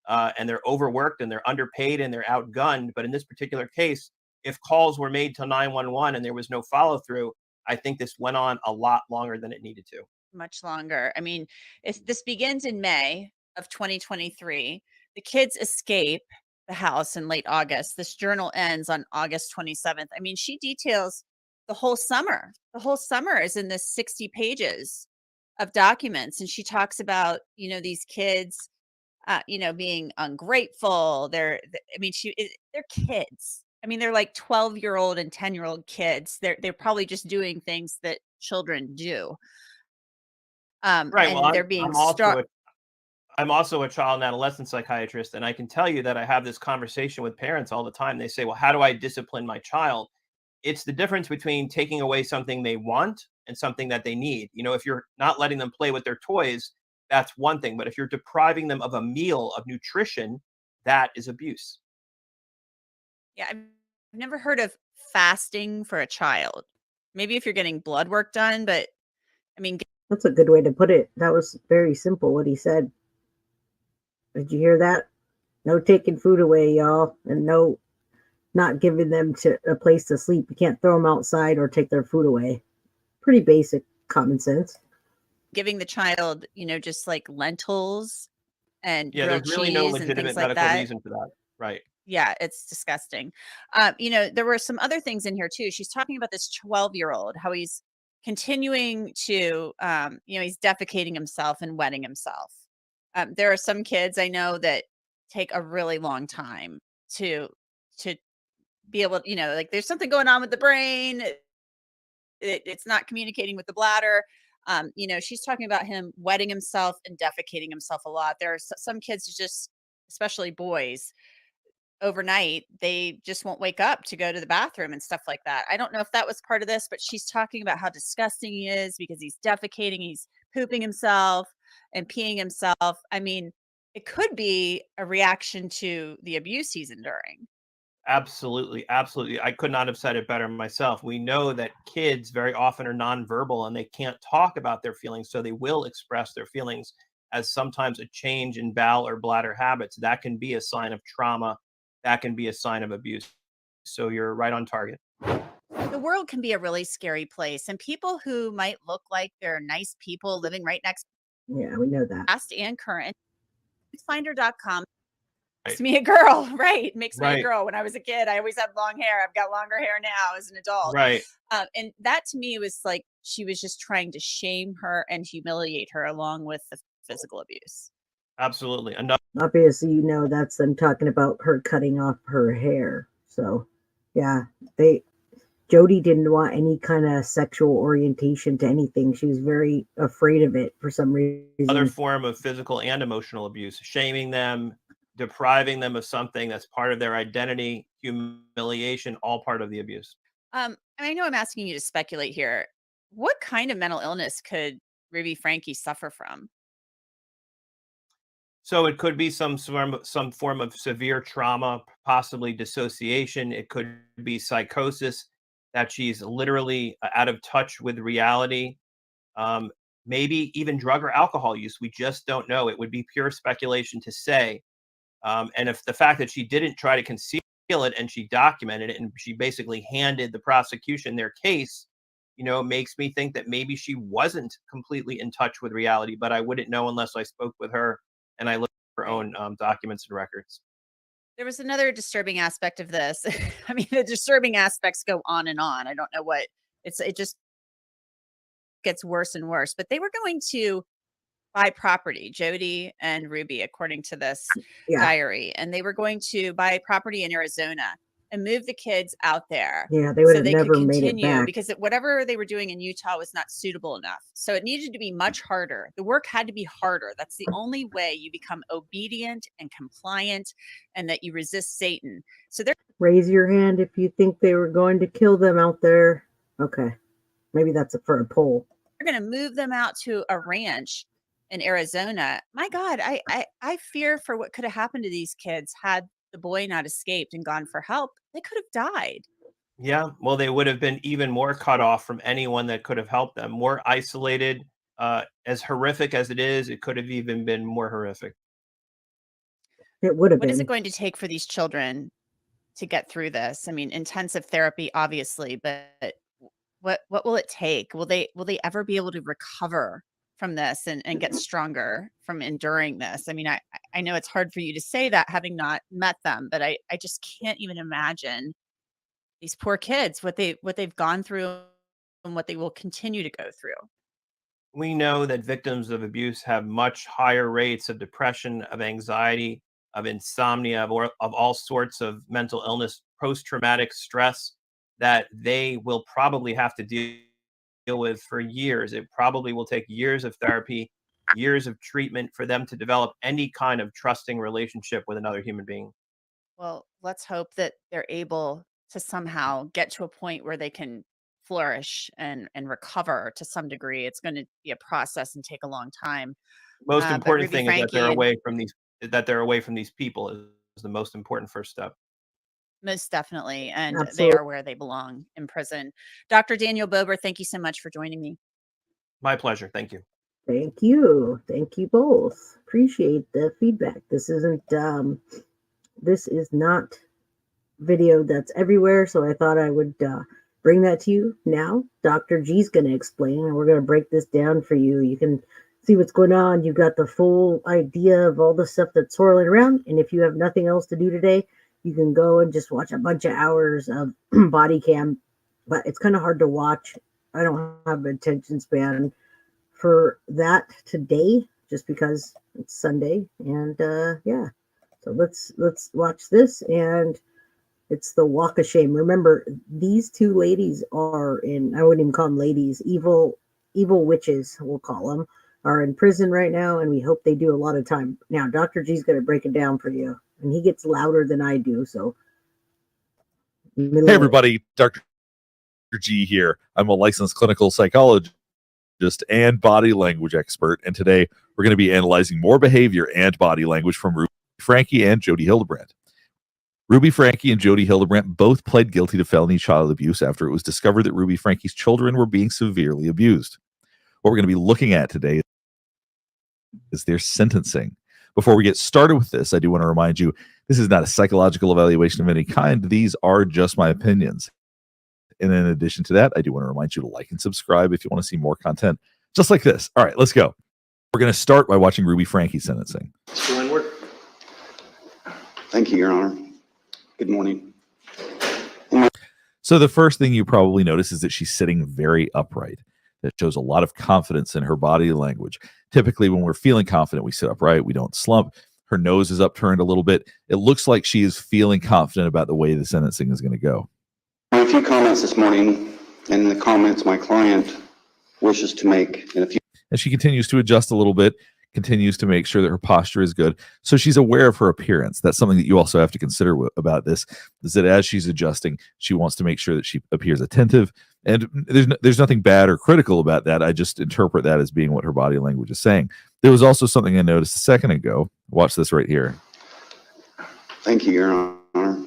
and they're overworked and they're underpaid and they're outgunned. But in this particular case, if calls were made to 911 and there was no follow through, I think this went on a lot longer than it needed to. Much longer. I mean, this begins in May of 2023. The kids escape the house in late August. This journal ends on August 27th. I mean, she details the whole summer. The whole summer is in this 60 pages of documents. And she talks about, these kids, being ungrateful. They're kids. I mean, they're like 12-year-old and 10-year-old kids. They're probably just doing things that children do. Right. And Well, they're being I'm also a child and adolescent psychiatrist, and I can tell you that I have this conversation with parents all the time. They say, well, how do I discipline my child? It's the difference between taking away something they want and something that they need. If you're not letting them play with their toys, that's one thing. But if you're depriving them of a meal, of nutrition, that is abuse. Yeah, I've never heard of fasting for a child. Maybe if you're getting blood work done, but I mean, that's a good way to put it. That was very simple what he said. Did you hear that? No taking food away, y'all, and no not giving them to a place to sleep. You can't throw them outside or take their food away. Pretty basic common sense. giving the child, just like lentils and Yeah, grilled there's really no cheese and legitimate things like medical that. reason for that. Right. Yeah, it's disgusting. There were some other things in here too. She's talking about this 12-year-old, how he's continuing to, he's defecating himself and wetting himself. There are some kids I know that take a really long time to be able, like there's something going on with the brain. It's not communicating with the bladder. She's talking about him wetting himself and defecating himself a lot. There are some kids who just, especially boys, overnight, they just won't wake up to go to the bathroom and stuff like that. I don't know if that was part of this, but she's talking about how disgusting he is because he's defecating, he's pooping himself and peeing himself. I mean, it could be a reaction to the abuse he's enduring. Absolutely. Absolutely. I could not have said it better myself. We know that kids very often are nonverbal and they can't talk about their feelings. So they will express their feelings as sometimes a change in bowel or bladder habits. That can be a sign of trauma. That can be a sign of abuse. So you're right on target. The world can be a really scary place, and people who might look like they're nice people living right next Yeah, we know that. past and current. Finder.com makes me a girl, right? Makes me a Right. girl. When I was a kid, I always had long hair. I've got longer hair now as an adult. Right. And that to me was like she was just trying to shame her and humiliate her along with the physical abuse. Absolutely. Enough. Obviously, that's them talking about her cutting off her hair. So, yeah, Jodi didn't want any kind of sexual orientation to anything. She was very afraid of it for some reason. Other form of physical and emotional abuse, shaming them, depriving them of something that's part of their identity, humiliation, all part of the abuse. I know I'm asking you to speculate here. What kind of mental illness could Ruby Franke suffer from? So it could be some form of severe trauma, possibly dissociation. It could be psychosis, that she's literally out of touch with reality. Maybe even drug or alcohol use. We just don't know. It would be pure speculation to say. And if the fact that she didn't try to conceal it and she documented it and she basically handed the prosecution their case, makes me think that maybe she wasn't completely in touch with reality, but I wouldn't know unless I spoke with her and I looked at her own documents and records. There was another disturbing aspect of this. I mean, the disturbing aspects go on and on. I don't know what it just gets worse and worse, but they were going to buy property, Jodi and Ruby, according to this diary. And they were going to buy property in Arizona and move the kids out there. Yeah, they would have could never made it continue back. because whatever they were doing in Utah was not suitable enough. So it needed to be much harder. The work had to be harder. That's the only way you become obedient and compliant and that you resist Satan. So they're Raise your hand if you think they were going to kill them out there. Okay. Maybe that's for a poll. going to move them out to a ranch in Arizona. My God, I fear for what could have happened to these kids had the boy not escaped and gone for help. They could have died. Yeah, well, they would have been even more cut off from anyone that could have helped them, more isolated. As horrific as it is, it could have even been more horrific. It would have been. What is it going to take for these children to get through this? I mean, intensive therapy, obviously, but what will it take? Will they ever be able to recover from this and get stronger from enduring this? I mean, I know it's hard for you to say that having not met them, but I just can't even imagine these poor kids, what they've gone through and what they will continue to go through. We know that victims of abuse have much higher rates of depression, of anxiety, of insomnia, of all sorts of mental illness, post-traumatic stress that they will probably have to deal with for years. It probably will take years of therapy, years of treatment for them to develop any kind of trusting relationship with another human being. Well, let's hope that they're able to somehow get to a point where they can flourish and recover to some degree. It's going to be a process and take a long time. Most But important Ruby thing is that Franke they're and- away from these people is the most important first step. Most definitely. And they Absolutely. are where they belong, in prison. Dr. Daniel Bober, thank you so much for joining me. My pleasure. Thank you. Thank you. Thank you both. Appreciate the feedback. This is not video that's everywhere, so I thought I would bring that to you now. Dr. G's going to explain, and we're going to break this down for you. You can see what's going on. You've got the full idea of all the stuff that's swirling around. And if you have nothing else to do today, you can go and just watch a bunch of hours of body cam. But it's kind of hard to watch. I don't have an attention span for that today, just because it's Sunday. And yeah, so let's watch this. And it's the walk of shame. Remember, these two ladies are in, I wouldn't even call them ladies, evil witches, we'll call them, are in prison right now, and we hope they do a lot of time. Now, Dr. G's going to break it down for you, and he gets louder than I do, so. Hey, everybody, Dr. G here. I'm a licensed clinical psychologist and body language expert, and today we're going to be analyzing more behavior and body language from Ruby Franke and Jodi Hildebrandt. Ruby Franke and Jodi Hildebrandt both pled guilty to felony child abuse after it was discovered that Ruby Franke's children were being severely abused. What we're going to be looking at today is their sentencing. Before we get started with this, I do want to remind you, this is not a psychological evaluation of any kind. These are just my opinions. And in addition to that, I do want to remind you to like and subscribe if you want to see more content just like this. All right, let's go. We're going to start by watching Ruby Franke's sentencing. Thank you, Your Honor. Good morning. So the first thing you probably notice is that she's sitting very upright. That shows a lot of confidence in her body language. Typically, when we're feeling confident, we sit upright. We don't slump. Her nose is upturned a little bit. It looks like she is feeling confident about the way the sentencing is going to go. A few comments this morning, and the comments my client wishes to make in a few. And she continues to adjust a little bit, continues to make sure that her posture is good. So she's aware of her appearance. That's something that you also have to consider about this, is that as she's adjusting, she wants to make sure that she appears attentive. And there's nothing bad or critical about that. I just interpret that as being what her body language is saying. There was also something I noticed a second ago. Watch this right here. Thank you, Your Honor.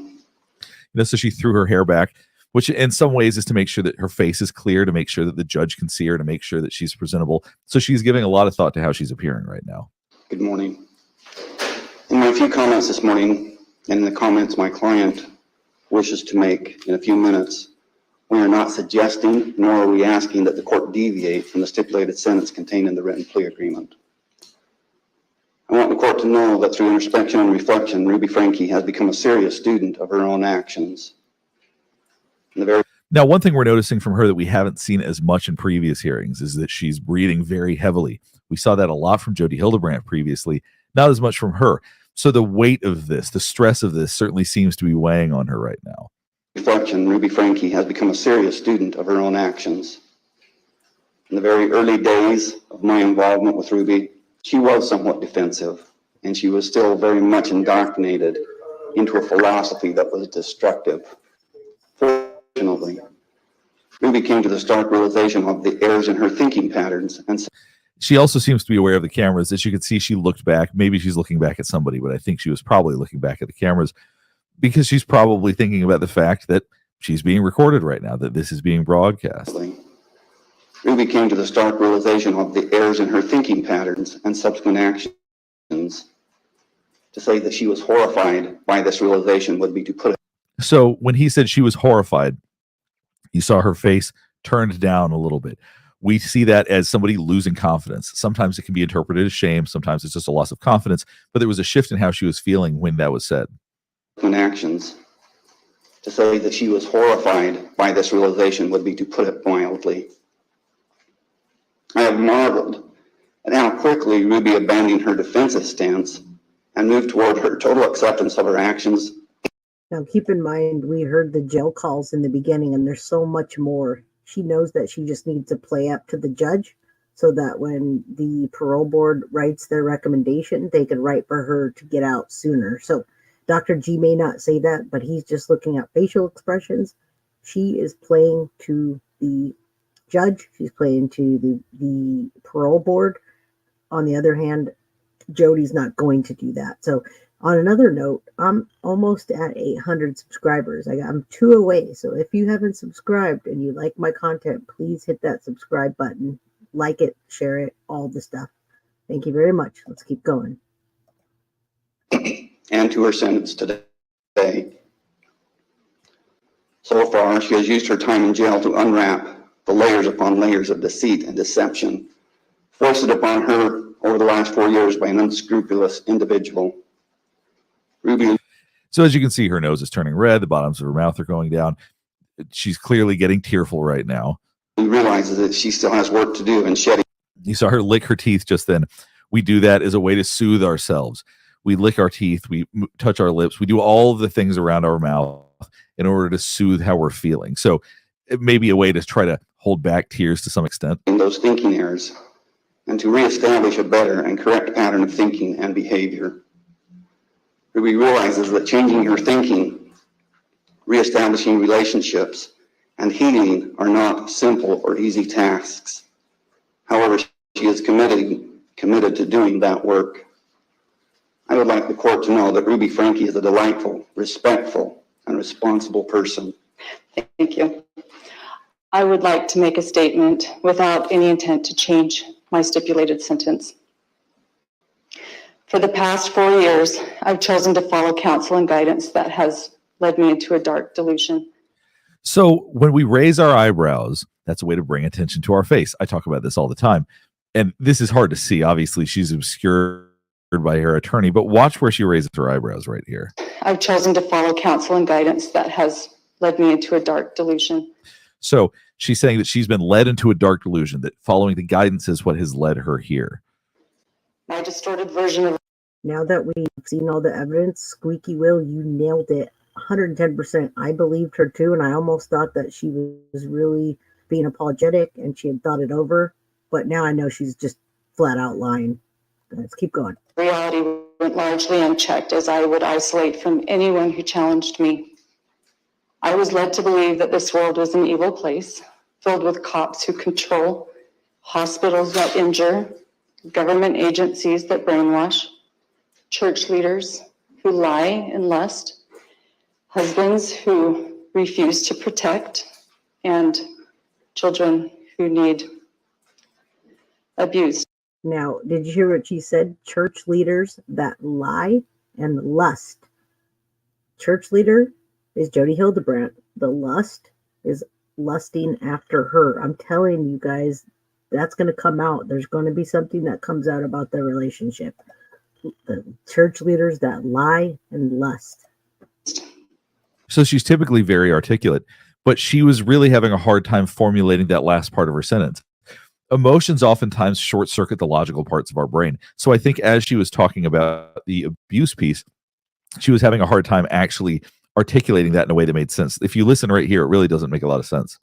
So she threw her hair back, which in some ways is to make sure that her face is clear, to make sure that the judge can see her, to make sure that she's presentable. So she's giving a lot of thought to how she's appearing right now. Good morning. In my few comments this morning, and the comments my client wishes to make in a few minutes, we are not suggesting, nor are we asking that the court deviate from the stipulated sentence contained in the written plea agreement. I want the court to know that through introspection and reflection, Ruby Franke has become a serious student of her own actions. Now, one thing we're noticing from her that we haven't seen as much in previous hearings is that she's breathing very heavily. We saw that a lot from Jodi Hildebrandt previously, not as much from her. So the weight of this, the stress of this certainly seems to be weighing on her right now. Reflection, Ruby Franke has become a serious student of her own actions. In the very early days of my involvement with Ruby, she was somewhat defensive, and she was still very much indoctrinated into a philosophy that was destructive. Fortunately, Ruby came to the stark realization of the errors in her thinking patterns. And she also seems to be aware of the cameras. As you can see, she looked back. Maybe she's looking back at somebody, but I think she was probably looking back at the cameras because she's probably thinking about the fact that she's being recorded right now, that this is being broadcast. Ruby came to the stark realization of the errors in her thinking patterns and subsequent actions. To say that she was horrified by this realization would be to put it. So when he said she was horrified, you saw her face turned down a little bit. We see that as somebody losing confidence. Sometimes it can be interpreted as shame. Sometimes it's just a loss of confidence. But there was a shift in how she was feeling when that was said. Actions. To say that she was horrified by this realization would be to put it mildly. I have marveled at how quickly Ruby abandoned her defensive stance and moved toward her total acceptance of her actions. Now, keep in mind, we heard the jail calls in the beginning, and there's so much more. She knows that she just needs to play up to the judge so that when the parole board writes their recommendation, they can write for her to get out sooner. So Dr. G may not say that, but he's just looking at facial expressions. She is playing to the judge. She's playing to the parole board. On the other hand, Jodi's not going to do that. So on another note, I'm almost at 800 subscribers. I'm 2 away. So if you haven't subscribed and you like my content, please hit that subscribe button. Like it, share it, all the stuff. Thank you very much. Let's keep going. And to her sentence today. So far, she has used her time in jail to unwrap the layers upon layers of deceit and deception foisted upon her over the last 4 years by an unscrupulous individual. Ruby. So as you can see, her nose is turning red. The bottoms of her mouth are going down. She's clearly getting tearful right now. Realizes that she still has work to do and shedding. You saw her lick her teeth just then. We do that as a way to soothe ourselves. We lick our teeth. We touch our lips. We do all of the things around our mouth in order to soothe how we're feeling. So it may be a way to try to hold back tears to some extent. In those thinking errors and to reestablish a better and correct pattern of thinking and behavior. Ruby realizes that changing her thinking, reestablishing relationships, and healing are not simple or easy tasks. However, she is committed to doing that work. I would like the court to know that Ruby Franke is a delightful, respectful, and responsible person. Thank you. I would like to make a statement without any intent to change my stipulated sentence. For the past 4 years, I've chosen to follow counsel and guidance that has led me into a dark delusion. So when we raise our eyebrows, that's a way to bring attention to our face. I talk about this all the time. And this is hard to see. Obviously, she's obscured by her attorney, but watch where she raises her eyebrows right here. I've chosen to follow counsel and guidance that has led me into a dark delusion. So she's saying that she's been led into a dark delusion, that following the guidance is what has led her here. My distorted version of. Now that we've seen all the evidence, Squeaky Will, you nailed it 110%. I believed her too, and I almost thought that she was really being apologetic and she had thought it over. But now I know she's just flat out lying. Let's keep going. Reality went largely unchecked as I would isolate from anyone who challenged me. I was led to believe that this world was an evil place, filled with cops who control, hospitals that injure, government agencies that brainwash, church leaders who lie and lust, husbands who refuse to protect, and children who need abuse. Now, did you hear what she said? Church leaders that lie and lust. Church leader is Jodi Hildebrandt. The lust is lusting after her. I'm telling you guys, that's going to come out. There's going to be something that comes out about their relationship. The church leaders that lie and lust. So she's typically very articulate, but she was really having a hard time formulating that last part of her sentence. Emotions oftentimes short circuit the logical parts of our brain. So I think as she was talking about the abuse piece, she was having a hard time actually articulating that in a way that made sense. If you listen right here, it really doesn't make a lot of sense.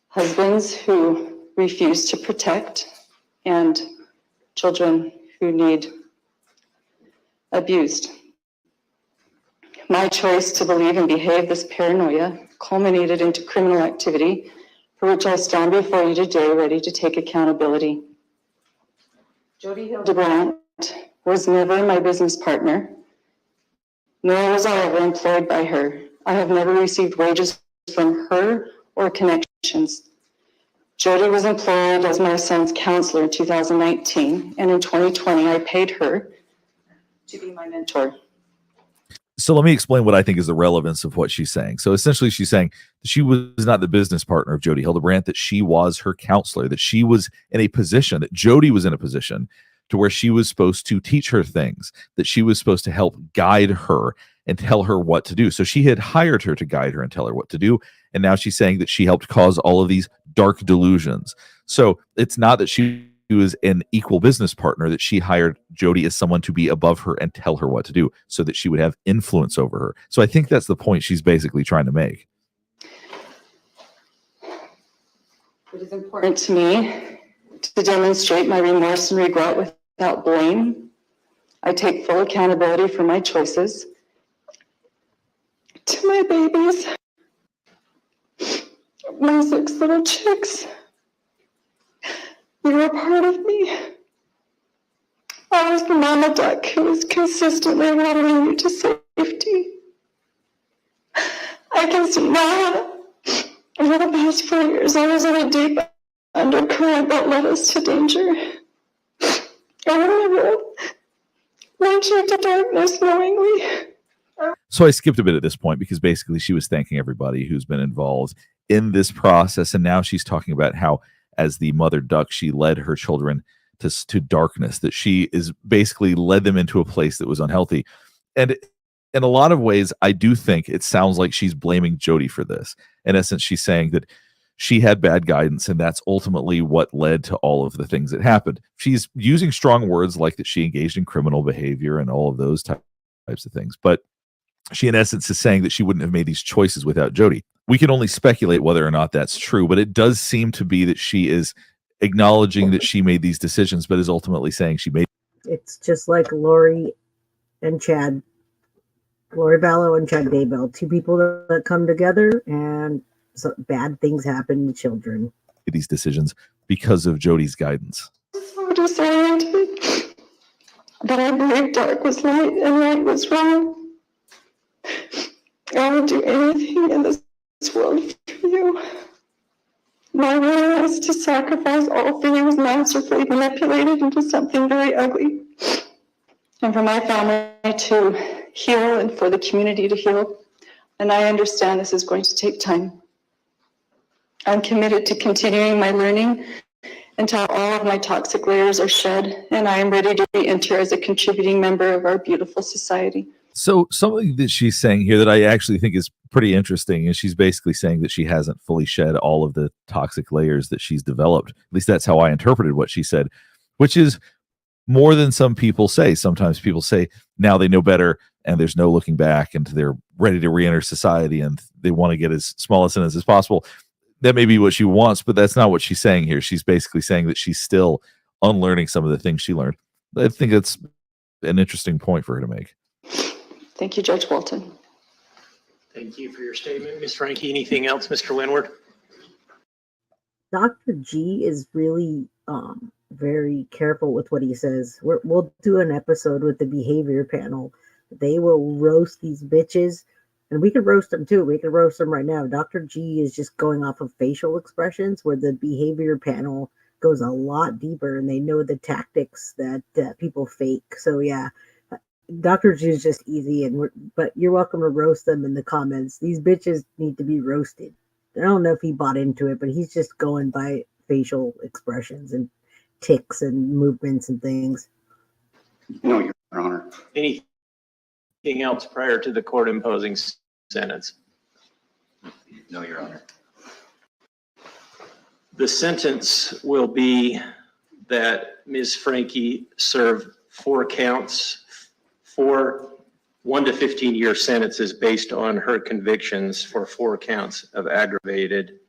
Husbands who refuse to protect and children who need abused. My choice to believe and behave this paranoia culminated into criminal activity for which I stand before you today ready to take accountability. Jodi Hildebrandt was never my business partner, nor was I ever employed by her. I have never received wages from her or connections. Jodi was employed as my son's counselor in 2019, and in 2020 I paid her to be my mentor. So let me explain what I think is the relevance of what she's saying. So essentially she's saying that she was not the business partner of Jodi Hildebrandt, that she was her counselor, that she was in a position, that Jodi was in a position to where she was supposed to teach her things, that she was supposed to help guide her and tell her what to do. So she had hired her to guide her and tell her what to do. And now she's saying that she helped cause all of these dark delusions. So it's not that she was an equal business partner, that she hired Jodi as someone to be above her and tell her what to do so that she would have influence over her. So I think that's the point she's basically trying to make. It is important to me to demonstrate my remorse and regret without blame. I take full accountability for my choices. To my babies, my 6 little chicks, you were a part of me. I was the mama duck who was consistently watering you to safety. I can see now, over the past 4 years, I was in a deep undercurrent that led us to danger. I would never launch into darkness knowingly. So I skipped a bit at this point because basically she was thanking everybody who's been involved in this process. And now she's talking about how, as the mother duck, she led her children to darkness, that she is basically led them into a place that was unhealthy. And in a lot of ways, I do think it sounds like she's blaming Jodi for this. In essence, she's saying that she had bad guidance, and that's ultimately what led to all of the things that happened. She's using strong words like that she engaged in criminal behavior and all of those types of things. But she, in essence, is saying that she wouldn't have made these choices without Jodi. We can only speculate whether or not that's true, but it does seem to be that she is acknowledging that she made these decisions, but is ultimately saying she made. It's just like Lori and Chad, Lori Vallow and Chad Daybell, two people that come together, and so bad things happen to children. These decisions because of Jodi's guidance. So disoriented, but I believe dark was light and right was wrong. I would do anything in this world for you. My willingness to sacrifice all things masterfully manipulated into something very ugly. And for my family to heal and for the community to heal. And I understand this is going to take time. I'm committed to continuing my learning until all of my toxic layers are shed, and I am ready to re-enter as a contributing member of our beautiful society. So something that she's saying here that I actually think is pretty interesting is she's basically saying that she hasn't fully shed all of the toxic layers that she's developed. At least that's how I interpreted what she said, which is more than some people say. Sometimes people say now they know better and there's no looking back and they're ready to re-enter society and they want to get as small a sentence as possible. That may be what she wants, but that's not what she's saying here. She's basically saying that she's still unlearning some of the things she learned. I think that's an interesting point for her to make. Thank you, Judge Walton. Thank you for your statement, Ms. Franke. Anything else, Mr. Windward? Dr. G is really very careful with what he says. We'll do an episode with the behavior panel. They will roast these bitches, and we could roast them too. We could roast them right now. Dr. G is just going off of facial expressions, where the behavior panel goes a lot deeper, and they know the tactics that people fake. So yeah, Dr. G is just easy, but you're welcome to roast them in the comments. These bitches need to be roasted. I don't know if he bought into it, but he's just going by facial expressions and ticks and movements and things. No, Your Honor. Anything else prior to the court imposing sentence? No, Your Honor. The sentence will be that Ms. Franke serve 4 counts, 1 to 15-year sentences based on her convictions for 4 counts of aggravated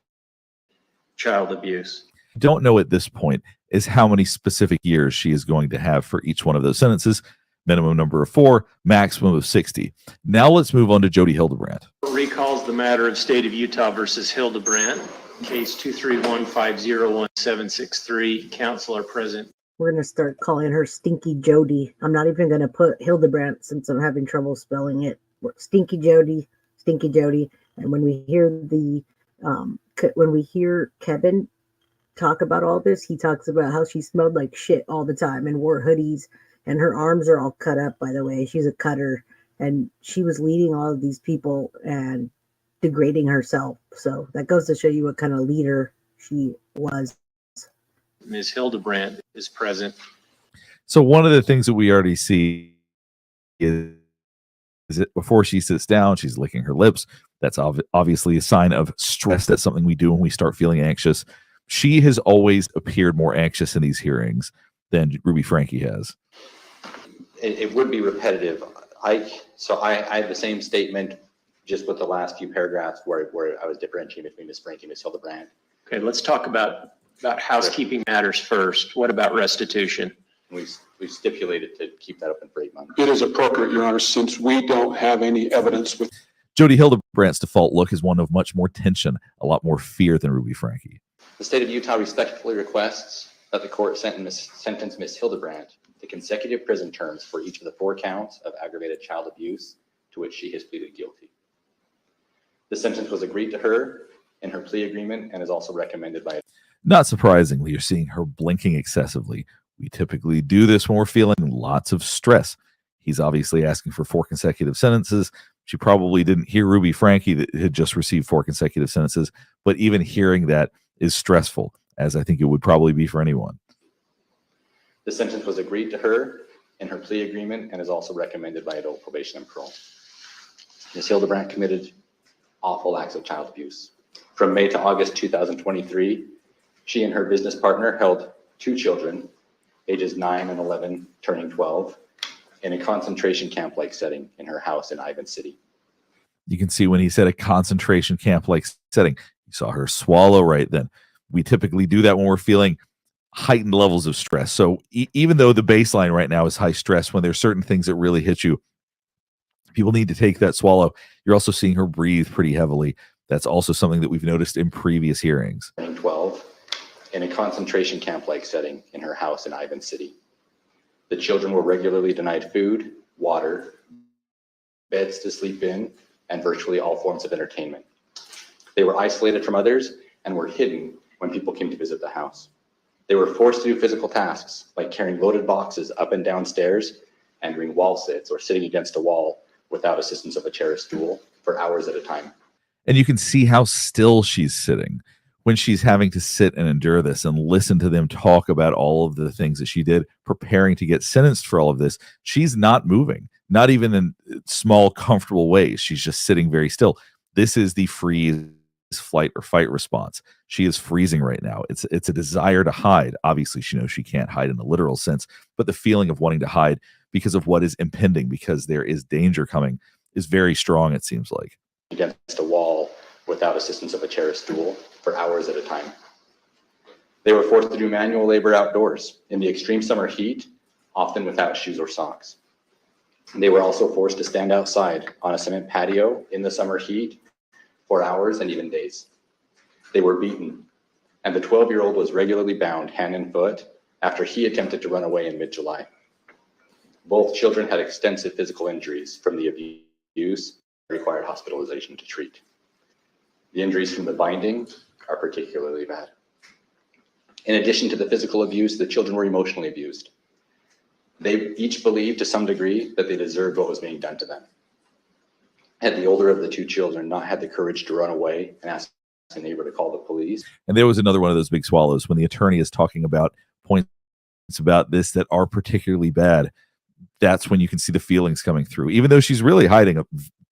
child abuse. Don't know at this point is how many specific years she is going to have for each one of those sentences. Minimum number of 4, maximum of 60. Now let's move on to Jodi Hildebrandt. Recalls the matter of State of Utah versus Hildebrandt, case 231501763. Counsel are present. We're going to start calling her Stinky Jodi. I'm not even going to put Hildebrandt since I'm having trouble spelling it. Stinky Jodi, Stinky Jodi. And when we hear Kevin talk about all this, he talks about how she smelled like shit all the time and wore hoodies, and her arms are all cut up, by the way. She's a cutter, and she was leading all of these people and degrading herself. So that goes to show you what kind of leader she was. Ms. Hildebrandt is present. So one of the things that we already see is that before she sits down, she's licking her lips. That's obviously a sign of stress. That's something we do when we start feeling anxious. She has always appeared more anxious in these hearings than Ruby Franke has. It would be repetitive. I had the same statement, just with the last few paragraphs where I was differentiating between Ms. Franke and Ms. Hildebrandt. Okay, let's talk about housekeeping matters first. What about restitution? We've stipulated to keep that open for 8 months. It is appropriate, Your Honor, since we don't have any evidence with. Jodi Hildebrandt's default look is one of much more tension, a lot more fear than Ruby Franke. The state of Utah respectfully requests that the court sentence Ms. Hildebrandt to consecutive prison terms for each of the 4 counts of aggravated child abuse to which she has pleaded guilty. The sentence was agreed to her in her plea agreement and is also recommended by. Not surprisingly, you're seeing her blinking excessively. We typically do this when we're feeling lots of stress. He's obviously asking for 4 consecutive sentences. She probably didn't hear Ruby Franke that had just received 4 consecutive sentences, but even hearing that is stressful, as I think it would probably be for anyone. The sentence was agreed to her in her plea agreement and is also recommended by adult probation and parole. Ms. Hildebrandt committed awful acts of child abuse. From May to August 2023, she and her business partner held 2 children, ages 9 and 11, turning 12, in a concentration camp-like setting in her house in Ivan City. You can see when he said a concentration camp-like setting, you saw her swallow right then. We typically do that when we're feeling heightened levels of stress. So even though the baseline right now is high stress, when there's certain things that really hit you, people need to take that swallow. You're also seeing her breathe pretty heavily. That's also something that we've noticed in previous hearings. 12, in a concentration camp-like setting in her house in Ivan City. The children were regularly denied food, water, beds to sleep in, and virtually all forms of entertainment. They were isolated from others and were hidden when people came to visit the house. They were forced to do physical tasks like carrying loaded boxes up and down stairs and doing wall sits or sitting against a wall without assistance of a chair or stool for hours at a time. And you can see how still she's sitting when she's having to sit and endure this and listen to them talk about all of the things that she did, preparing to get sentenced for all of this. She's not moving, not even in small, comfortable ways. She's just sitting very still. This is the freeze, flight, or fight response. She is freezing right now. It's a desire to hide. Obviously, she knows she can't hide in the literal sense, but the feeling of wanting to hide because of what is impending, because there is danger coming, is very strong, it seems like. Against a wall without assistance of a chair or stool for hours at a time. They were forced to do manual labor outdoors in the extreme summer heat, often without shoes or socks. They were also forced to stand outside on a cement patio in the summer heat for hours and even days. They were beaten, and the 12-year-old was regularly bound hand and foot after he attempted to run away in mid-July. Both children had extensive physical injuries from the abuse and required hospitalization to treat. The injuries from the binding are particularly bad. In addition to the physical abuse, the children were emotionally abused. They each believed to some degree that they deserved what was being done to them. Had the older of the 2 children not had the courage to run away and ask a neighbor to call the police. And there was another one of those big swallows when the attorney is talking about points about this that are particularly bad. That's when you can see the feelings coming through, even though she's really hiding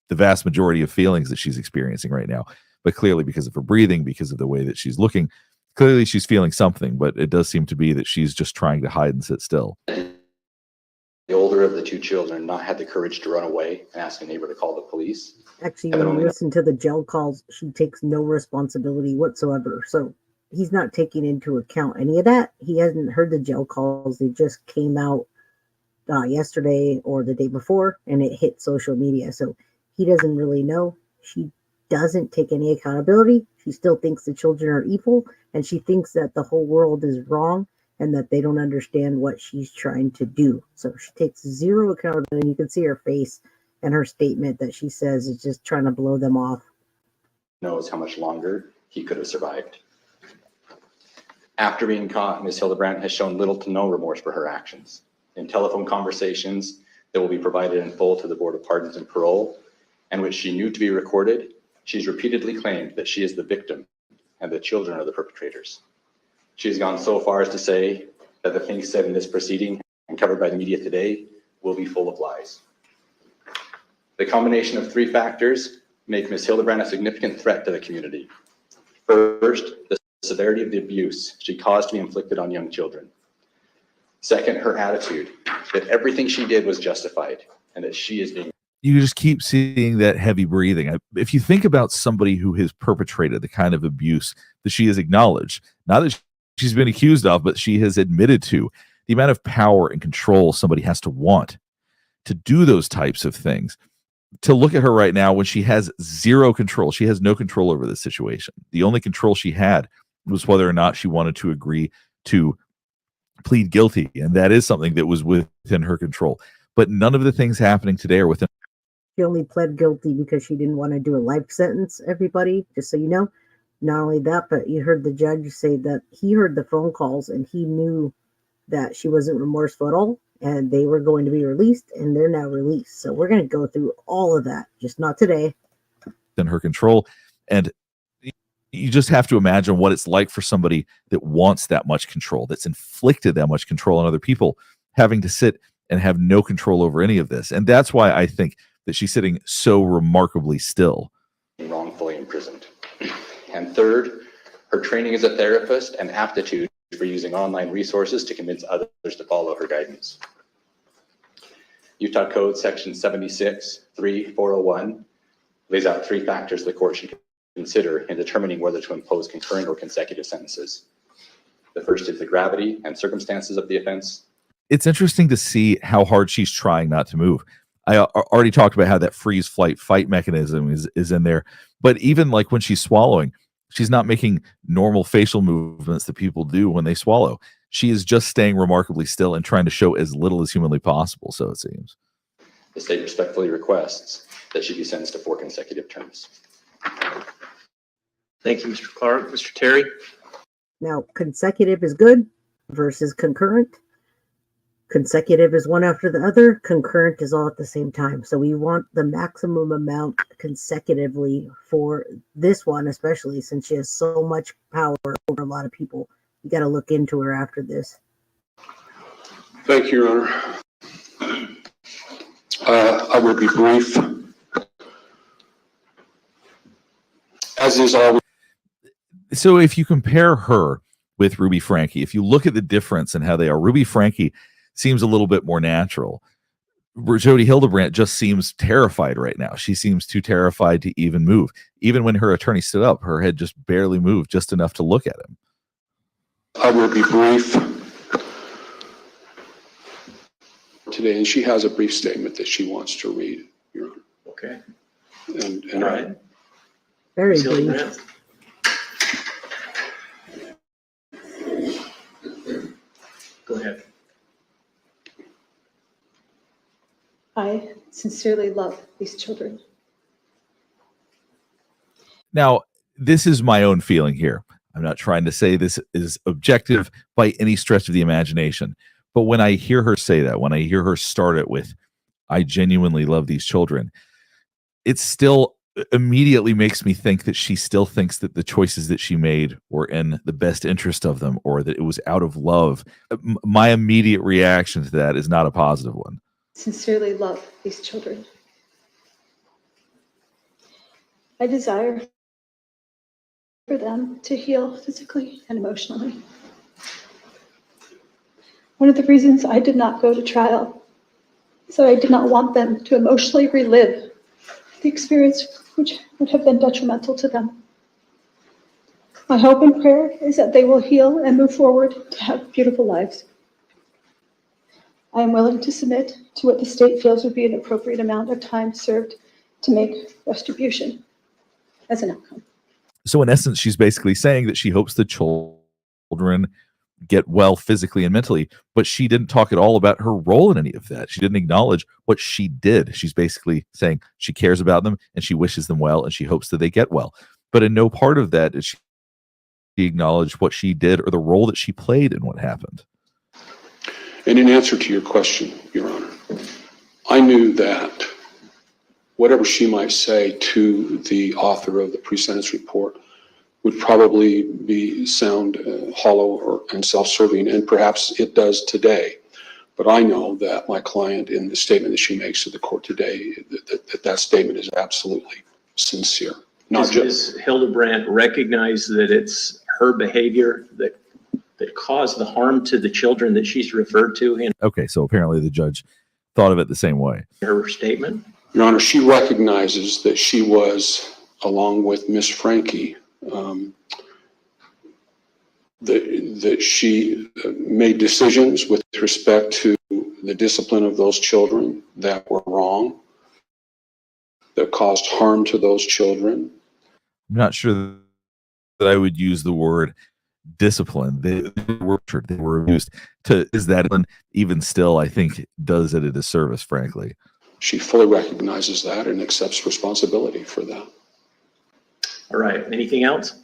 the vast majority of feelings that she's experiencing right now. But clearly, because of her breathing, because of the way that she's looking, clearly she's feeling something, but it does seem to be that she's just trying to hide and sit still. The older of the 2 children not had the courage to run away and ask a neighbor to call the police. Actually, when you listen to the jail calls, she takes no responsibility whatsoever. So he's not taking into account any of that. He hasn't heard the jail calls. They just came out yesterday or the day before, and it hit social media. So he doesn't really know. She doesn't take any accountability. She still thinks the children are evil, and she thinks that the whole world is wrong and that they don't understand what she's trying to do. So she takes zero accountability. You can see her face and her statement that she says is just trying to blow them off. Knows how much longer he could have survived. After being caught, Ms. Hildebrandt has shown little to no remorse for her actions. In telephone conversations that will be provided in full to the Board of Pardons and Parole, and which she knew to be recorded, she's repeatedly claimed that she is the victim and the children are the perpetrators. She has gone so far as to say that the things said in this proceeding and covered by the media today will be full of lies. The combination of 3 factors make Ms. Hildebrandt a significant threat to the community. First, the severity of the abuse she caused to be inflicted on young children. Second, her attitude that everything she did was justified and that she is being... You just keep seeing that heavy breathing. If you think about somebody who has perpetrated the kind of abuse that she has acknowledged, not that she's been accused of, but she has admitted to, the amount of power and control somebody has to want to do those types of things. To look at her right now when she has zero control, she has no control over this situation. The only control she had was whether or not she wanted to agree to plead guilty, and that is something that was within her control. But none of the things happening today are within. She only pled guilty because she didn't want to do a life sentence, everybody, just so you know. Not only that, but you heard the judge say that he heard the phone calls and he knew that she wasn't remorseful at all. and they were going to be released, and they're now released. So we're going to go through all of that, just not today. In her control. And you just have to imagine what it's like for somebody that wants that much control, that's inflicted that much control on other people, having to sit and have no control over any of this. And that's why I think that she's sitting so remarkably still. Wrongfully imprisoned. And third, her training as a therapist and aptitude for using online resources to convince others to follow her guidance. Utah Code Section 76.3.401 lays out 3 factors the court should consider in determining whether to impose concurrent or consecutive sentences. The first is the gravity and circumstances of the offense. It's interesting to see how hard she's trying not to move. I already talked about how that freeze, flight, fight mechanism is in there. But even like when she's swallowing, she's not making normal facial movements that people do when they swallow. She is just staying remarkably still and trying to show as little as humanly possible, so it seems. The state respectfully requests that she be sentenced to 4 consecutive terms. Thank you, Mr. Clark. Mr. Terry? Now, consecutive is good versus concurrent. Consecutive is one after the other. Concurrent is all at the same time. So we want the maximum amount consecutively for this one, especially since she has so much power over a lot of people. You got to look into her after this. Thank you, Your Honor. I will be brief. As is always. So if you compare her with Ruby Franke, if you look at the difference in how they are, Ruby Franke seems a little bit more natural. Jodi Hildebrandt just seems terrified right now. She seems too terrified to even move. Even when her attorney stood up, her head just barely moved, just enough to look at him. I will be brief today, and she has a brief statement that she wants to read, Your Honor. Okay. And All right. Very Ms. brief. Hildebrandt? Go ahead. I sincerely love these children. Now, this is my own feeling here. I'm not trying to say this is objective by any stretch of the imagination. But when I hear her say that, when I hear her start it with, I genuinely love these children, it still immediately makes me think that she still thinks that the choices that she made were in the best interest of them, or that it was out of love. My immediate reaction to that is not a positive one. Sincerely love these children. I desire for them to heal physically and emotionally. One of the reasons I did not go to trial is that I did not want them to emotionally relive the experience which would have been detrimental to them. My hope and prayer is that they will heal and move forward to have beautiful lives. I am willing to submit to what the state feels would be an appropriate amount of time served to make retribution as an outcome. So in essence, she's basically saying that she hopes the children get well physically and mentally, but she didn't talk at all about her role in any of that. She didn't acknowledge what she did. She's basically saying she cares about them and she wishes them well and she hopes that they get well. But in no part of that did she acknowledge what she did or the role that she played in what happened. And in answer to your question, Your Honor, I knew that whatever she might say to the author of the pre-sentence report would probably sound hollow and self-serving, and perhaps it does today. But I know that my client, in the statement that she makes to the court today, that statement is absolutely sincere. Does Ms. Hildebrandt recognize that it's her behavior that caused the harm to the children that she's referred to in Okay, so apparently the judge thought of it the same way. her statement? Your Honor, she recognizes that she was, along with Ms. Franke, that she made decisions with respect to the discipline of those children that were wrong, that caused harm to those children. I'm not sure that I would use the word discipline. They were abused. Is that even still, I think, does it a disservice, frankly. She fully recognizes that and accepts responsibility for that. All right. Anything else?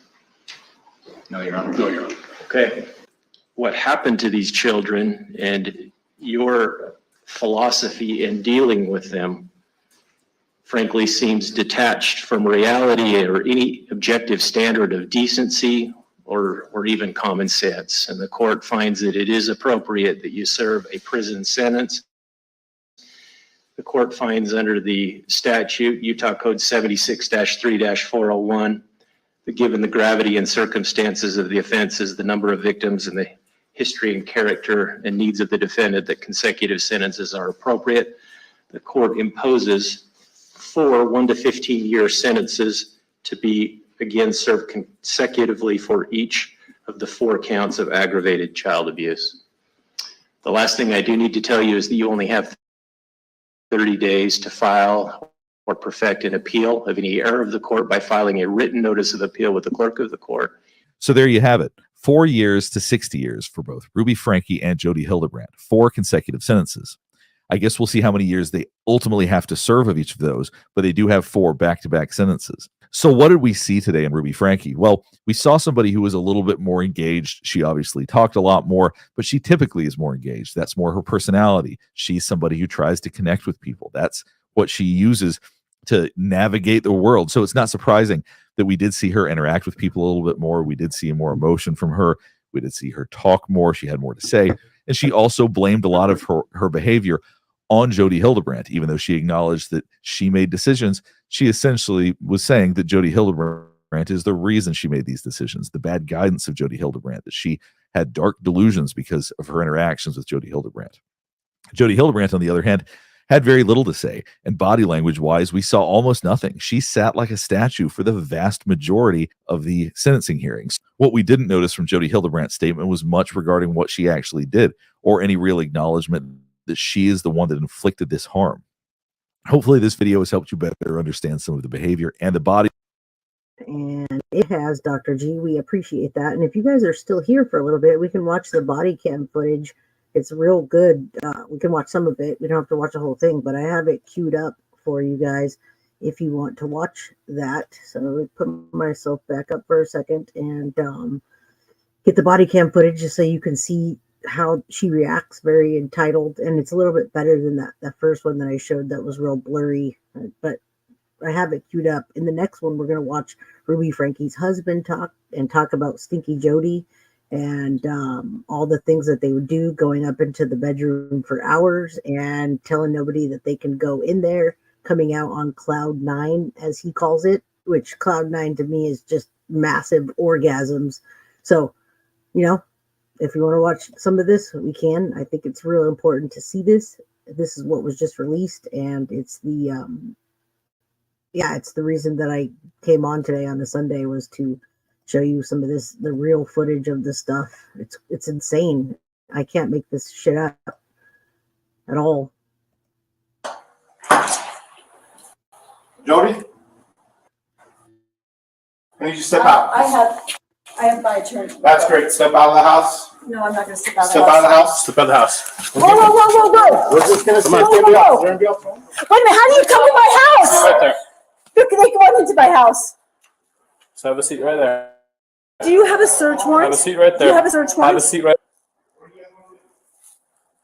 No, Your Honor. No, Your Honor. Okay. What happened to these children, and your philosophy in dealing with them, frankly, seems detached from reality or any objective standard of decency or even common sense. And the court finds that it is appropriate that you serve a prison sentence. The court finds under the statute, Utah Code 76-3-401, that given the gravity and circumstances of the offenses, the number of victims, and the history and character and needs of the defendant, that consecutive sentences are appropriate. The court imposes 4 1 to 15-year sentences to be, again, served consecutively for each of the 4 counts of aggravated child abuse. The last thing I do need to tell you is that you only have 30 days to file or perfect an appeal of any error of the court by filing a written notice of appeal with the clerk of the court. So there you have it. 4 years to 60 years for both Ruby Franke and Jodi Hildebrandt. 4 consecutive sentences. I guess we'll see how many years they ultimately have to serve of each of those, but they do have 4 back-to-back sentences. So what did we see today in Ruby Franke? Well, we saw somebody who was a little bit more engaged. She obviously talked a lot more, but she typically is more engaged. That's more her personality. She's somebody who tries to connect with people. That's what she uses to navigate the world. So it's not surprising that we did see her interact with people a little bit more. We did see more emotion from her. We did see her talk more. She had more to say. And she also blamed a lot of her behavior on Jodi Hildebrandt. Even though she acknowledged that she made decisions, she essentially was saying that Jodi Hildebrandt is the reason she made these decisions, the bad guidance of Jodi Hildebrandt, that she had dark delusions because of her interactions with Jodi Hildebrandt. Jodi Hildebrandt, on the other hand, had very little to say, and body language-wise, we saw almost nothing. She sat like a statue for the vast majority of the sentencing hearings. What we didn't notice from Jodi Hildebrandt's statement was much regarding what she actually did, or any real acknowledgement that she is the one that inflicted this harm. Hopefully this video has helped you better understand some of the behavior and the body. And it has, Dr. G. We appreciate that. And if you guys are still here for a little bit, we can watch the body cam footage. It's real good. We can watch some of it. We don't have to watch the whole thing, but I have it queued up for you guys if you want to watch that. So let me put myself back up for a second and get the body cam footage just so you can see how she reacts. Very entitled, and it's a little bit better than that first one that I showed that was real blurry, but I have it queued up. In the next one, we're going to watch Ruby Franke's husband talk about Stinky Jodi and all the things that they would do, going up into the bedroom for hours and telling nobody that they can go in there, coming out on cloud 9, as he calls it, which cloud 9 to me is just massive orgasms. So, you know, if you want to watch some of this, we can. I think it's real important to see this. This is what was just released, and it's the it's the reason that I came on today on a Sunday, was to show you some of this, the real footage of this stuff. It's insane. I can't make this shit up at all. Jodi, I need you to step out. I have my attorney. That's great. Step out of the house. No, I'm not going to step out of the Step house. out of the house. Step out of the house. Whoa. We're just gonna Come on, stand whoa. Wait a minute, How do you come in my house? right there. Look, they come on into my house. So have a seat right there. Do you have a search warrant? Have a seat right there. Do you have a search warrant? Have a seat right.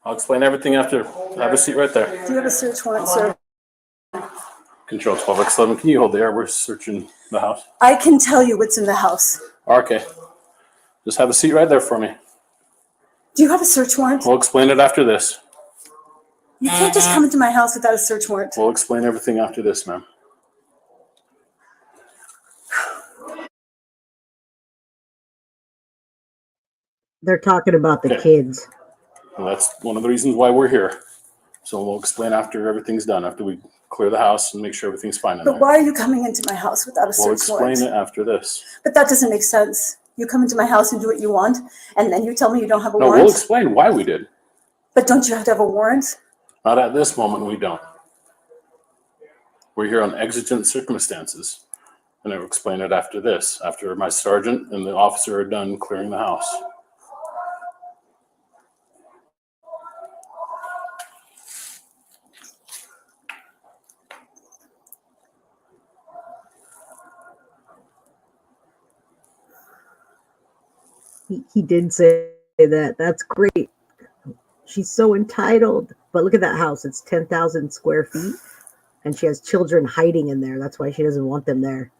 I'll explain everything after. Have a seat right there. Do you have a search warrant, sir? Control 12X11. Can you hold there? We're searching the house. I can tell you what's in the house. Okay. Just have a seat right there for me. Do you have a search warrant? We'll explain it after this. You can't just come into my house without a search warrant. We'll explain everything after this, ma'am. They're talking about the kids. Well, that's one of the reasons why we're here. So we'll explain after everything's done, after we clear the house and make sure everything's fine in But there. why are you coming into my house without a We'll search warrant? explain it after this. But that doesn't make sense. You come into my house and do what you want, and then you tell me you don't have a No, warrant? we'll explain why we did. But don't you have to have a warrant? Not at this moment, we don't. We're here on exigent circumstances. And I'll explain it after this, after my sergeant and the officer are done clearing the house. He did say that. That's great. She's so entitled. But look at that house. It's 10,000 square feet. And she has children hiding in there. That's why she doesn't want them there.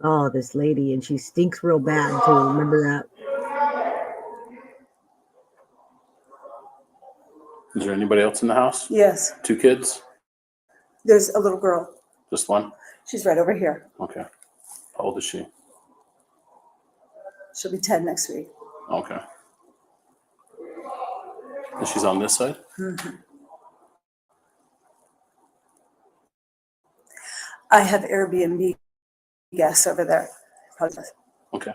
Oh, this lady. And she stinks real bad, too. Remember that? Is there anybody else in the house? Yes, 2 kids? there's a little girl. Just one? She's right over here. Okay. How old is she? She'll be 10 next week. Okay. And she's on this side? Mm-hmm. I have Airbnb guests over there. Okay.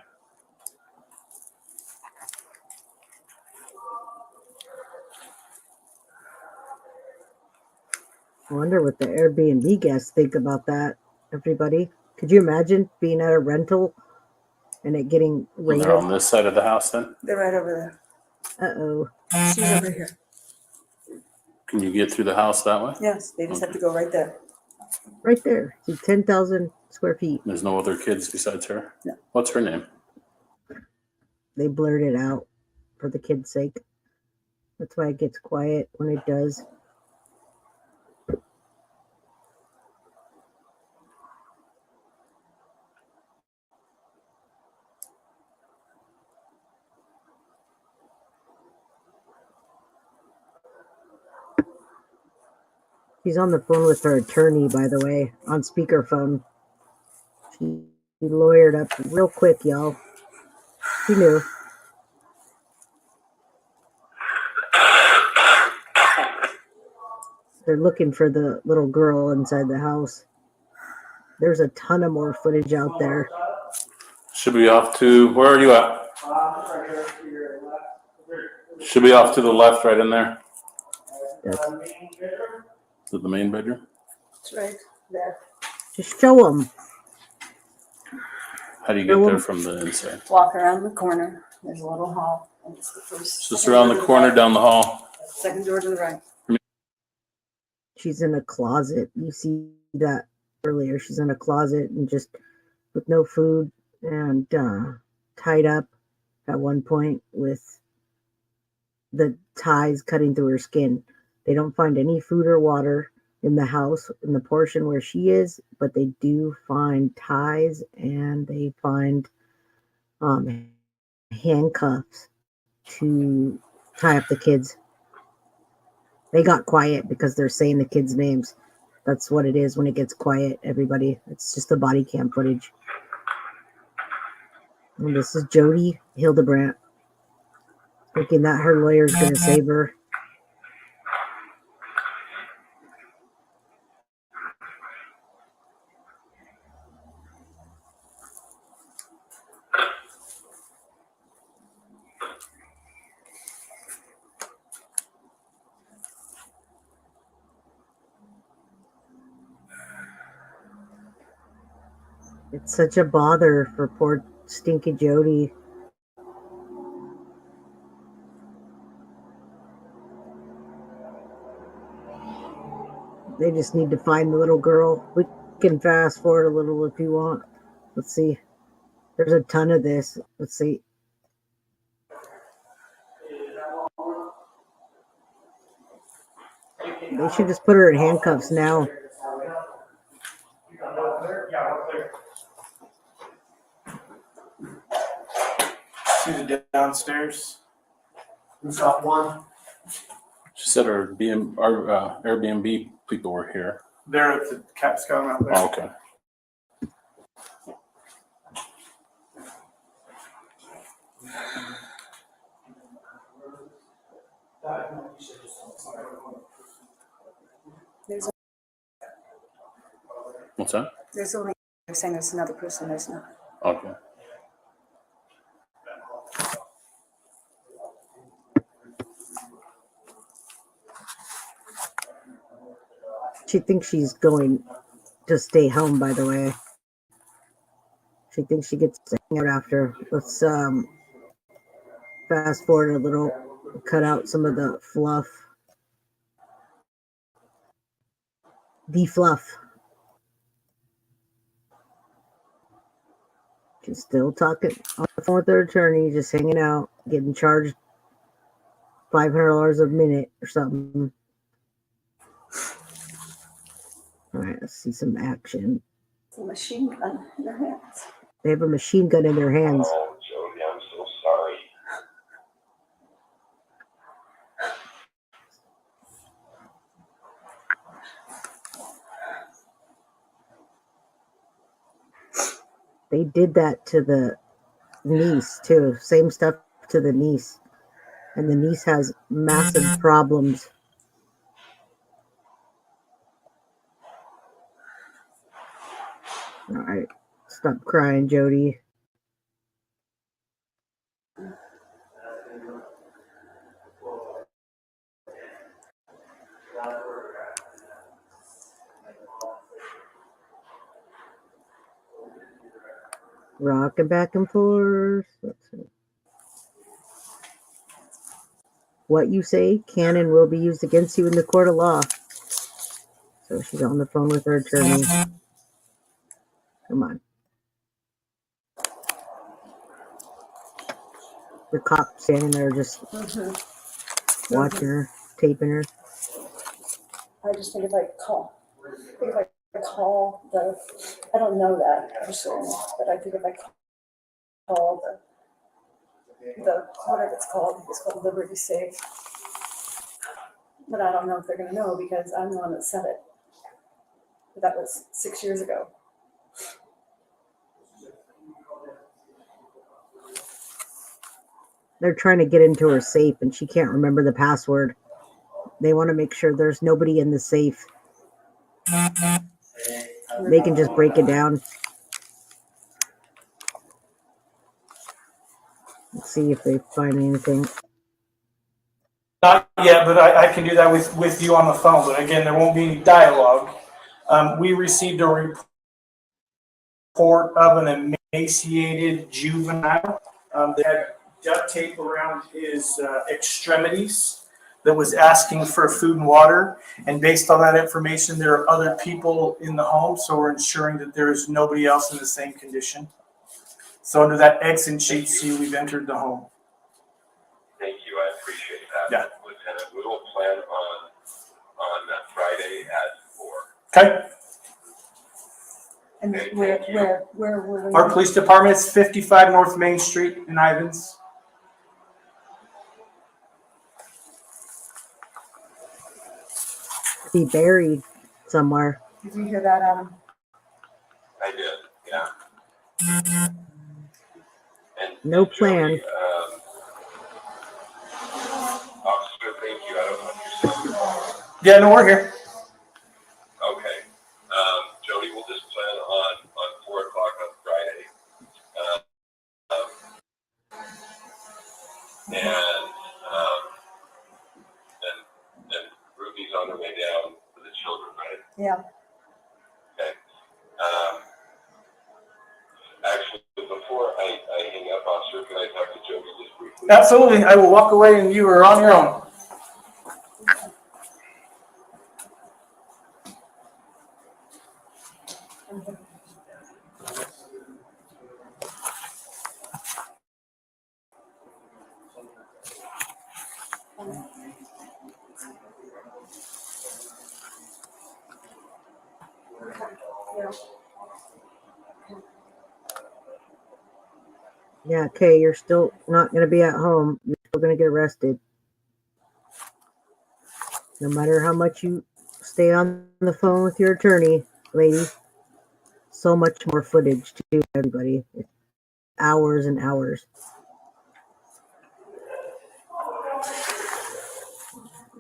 I wonder what the Airbnb guests think about that, everybody. Could you imagine being at a rental and it getting raided? They're on this side of the house then? They're right over there. Uh-oh. She's over here. Can you get through the house that way? Yes, they just have to go right there. Right there. See, 10,000 square feet. There's no other kids besides her? No. What's her name? They blurred it out for the kids' sake. That's why it gets quiet when it does. She's on the phone with her attorney, by the way, on speakerphone. She lawyered up real quick, y'all. She knew. They're looking for the little girl inside the house. There's a ton of more footage out there. Should be off to, where are you at? Should be off to the left right in there. Yes. Is it the main bedroom? It's right there. Just show them. How do you get there from the inside? Walk around the corner. There's a little hall. And it's the first. Just around the corner, down the hall. Second door to the right. She's in a closet. You see that earlier. She's in a closet and just with no food and tied up at one point with the ties cutting through her skin. They don't find any food or water in the house in the portion where she is, but they do find ties and they find handcuffs to tie up the kids. They got quiet because they're saying the kids' names. That's what it is when it gets quiet, everybody. It's just the body cam footage. And this is Jodi Hildebrandt, thinking that her lawyer's going to save her. It's such a bother for poor stinky Jodi. They just need to find the little girl. We can fast forward a little if you want. Let's see. There's a ton of this. Let's see. They should just put her in handcuffs now. See the downstairs. Who's got one? She said our Airbnb people were here. They're at the Capscom out there. Oh, okay. There's What's that? there's only, they're saying there's another person, there's not. Okay. She thinks she's going to stay home, by the way. She thinks she gets to hang out after. Let's fast forward a little, cut out some of the fluff. Defluff. She's still talking on the phone with her attorney, just hanging out, getting charged $500 a minute or something. All right, let's see some action. It's a machine gun in their hands. They have a machine gun in their hands. Oh, Jodi, I'm so sorry. They did that to the niece too. Same stuff to the niece. And the niece has massive problems. All right. Stop crying, Jodi. Rocking back and forth. Let's see. What you say can and will be used against you in the court of law. So she's on the phone with her attorney. Come on. The cop standing there just watching her, taping her. I just think if I call the, I don't know that person, but I think if I call the whatever it's called Liberty Safe. But I don't know if they're going to know because I'm the one that said it. But that was 6 years ago. They're trying to get into her safe and she can't remember the password. They want to make sure there's nobody in the safe. They can just break it down. Let's see if they find anything. Not yet, but I can do that with you on the phone. But again, there won't be any dialogue. We received a report of an emaciated juvenile that had duct tape around his extremities that was asking for food and water. And based on that information, there are other people in the home, so we're ensuring that there is nobody else in the same condition. So under that exit sheet, see, we've entered the home. Thank you. I appreciate that, Yeah. Lieutenant. We will plan on that Friday at 4. Okay. And where were we? Our police department is 55 North Main Street in Ivins. Be buried somewhere. Did you hear that, Adam? I did, yeah. And No plan. Officer, thank you. I don't know if you're saying. Yeah, no, we're here. Okay. Jodi, we'll just plan on 4 o'clock on Friday. And Ruby's on her way down for the children, right? Yeah. Okay. Actually, before I hang up, officer, can I talk to Jodi just briefly? Absolutely. I will walk away and you are on your own. Yeah, Kay, you're still not going to be at home. You're still going to get arrested. No matter how much you stay on the phone with your attorney, lady, so much more footage to do, everybody. It's hours and hours.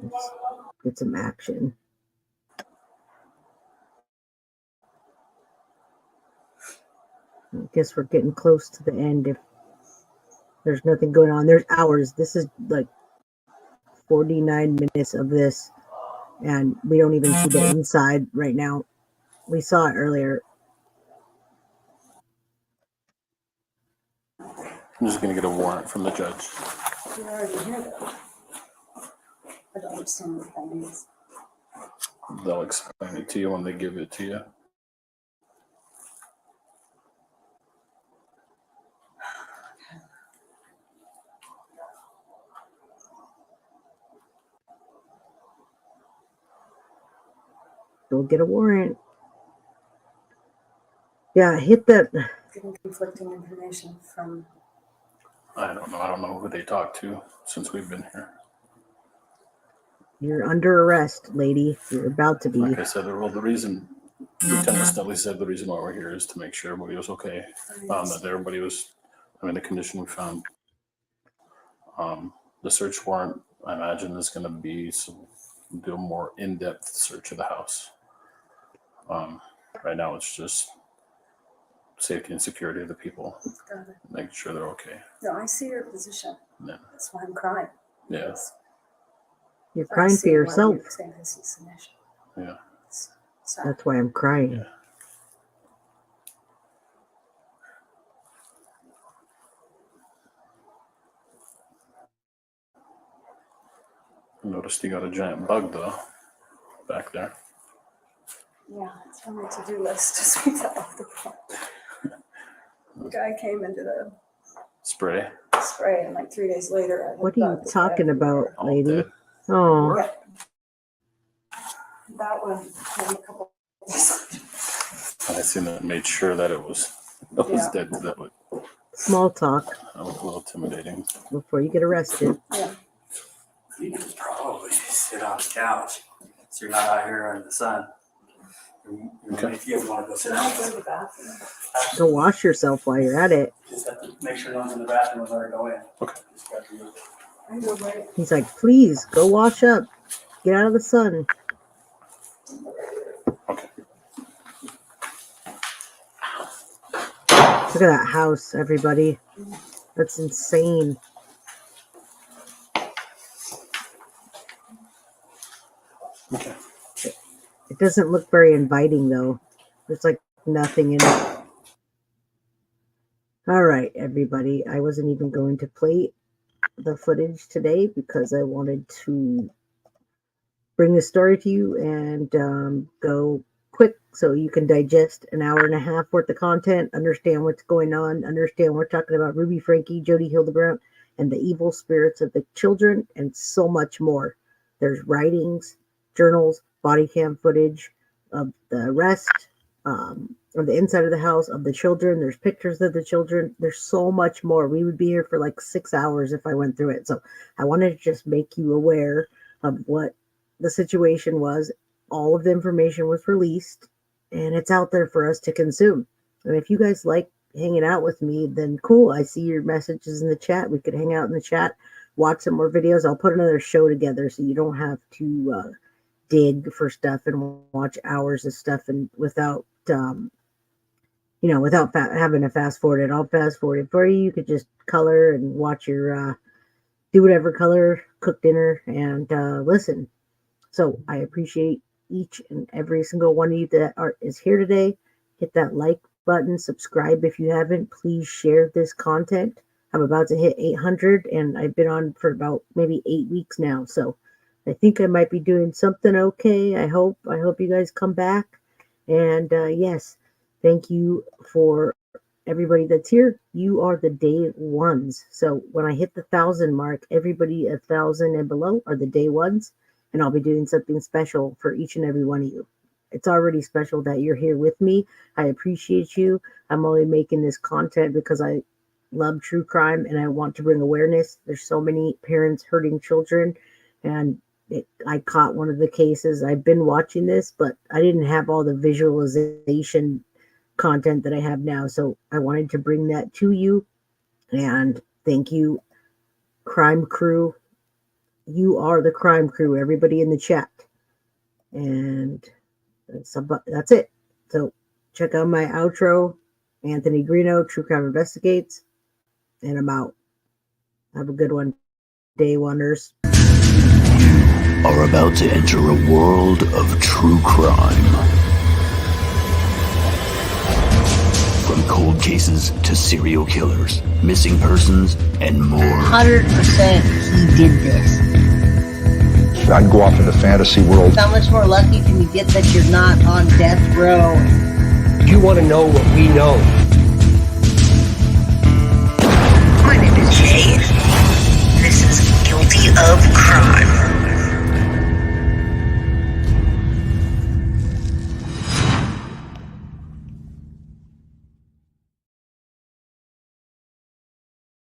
Let's get some action. I guess we're getting close to the end if there's nothing going on. There's hours. This is like 49 minutes of this, and we don't even see the inside right now. We saw it earlier. I'm just going to get a warrant from the judge. You already hear that. I don't understand what that means. They'll explain it to you when they give it to you. go get a warrant. Yeah, hit that. Getting conflicting information from. I don't know. I don't know who they talked to since we've been here. You're under arrest, lady. You're about to be. Like I said, well, the reason Lieutenant Stelly said the reason why we're here is to make sure everybody was okay. That everybody was, the condition we found. The search warrant, I imagine, is going to be do a more in-depth search of the house. Right now, it's just safety and security of the people, making sure they're okay. No, I see your position. Yeah. That's why I'm crying. Yeah. You're crying for yourself. Yeah. That's why I'm crying. Yeah. I noticed you got a giant bug though, back there. Yeah, it's on my to-do list to sweep that off the front. The guy came into the Spray. and like 3 days later, I had What are you bugs. talking about, lady? Oh. Yeah. That one came a couple I seen that, made sure that it was dead. That would Small talk a little intimidating. before you get arrested. Yeah. You can probably sit on the couch so you're not out here in the sun. Okay. If you ever want to go sit I'll down, go to the bathroom. Go wash yourself while you're at it. just have to make sure no one's in the bathroom when they go in. Okay. Just got to move. I know where. He's like, please go wash up. Get out of the sun. Okay. Look at that house, everybody. That's insane. Okay. It doesn't look very inviting, though. There's like nothing in it. All right, everybody. I wasn't even going to play the footage today because I wanted to bring the story to you and go quick so you can digest an hour and a half worth of content, understand what's going on, understand we're talking about Ruby Franke, Jodi Hildebrandt, and the evil spirits of the children, and so much more. There's writings, journals, body cam footage of the arrest, of the inside of the house, of the children. There's pictures of the children. There's so much more. We would be here for like 6 hours if I went through it. So I wanted to just make you aware of what the situation was. All of the information was released and it's out there for us to consume. And if you guys like hanging out with me, then cool. I see your messages in the chat. We could hang out in the chat, watch some more videos. I'll put another show together so you don't have to dig for stuff and watch hours of stuff and without having to fast forward it. I'll fast forward it for you. You could just color and watch your do whatever color, cook dinner, and listen. So I appreciate each and every single one of you that is here today. Hit that like button, subscribe if you haven't. Please share this content. I'm about to hit 800 and I've been on for about maybe 8 weeks now. So I think I might be doing something okay. I hope you guys come back. And yes, thank you for everybody that's here. You are the day ones. So when I hit the 1,000 mark, everybody 1,000 and below are the day ones. And I'll be doing something special for each and every one of you. It's already special that you're here with me. I appreciate you. I'm only making this content because I love true crime and I want to bring awareness. There's so many parents hurting children, and I caught one of the cases. I've been watching this, but I didn't have all the visualization content that I have now. So I wanted to bring that to you. And thank you, Crime Crew. You are the crime crew, everybody in the chat. And that's it. So check out my outro, Anthony Greeno, True Crime Investigates. And I'm out. Have a good one, day oneers. You are about to enter a world of true crime. From cold cases to serial killers, missing persons, and more. 100% he did this. I'd go off into fantasy world. How much more lucky can you get that you're not on death row? You want to know what we know.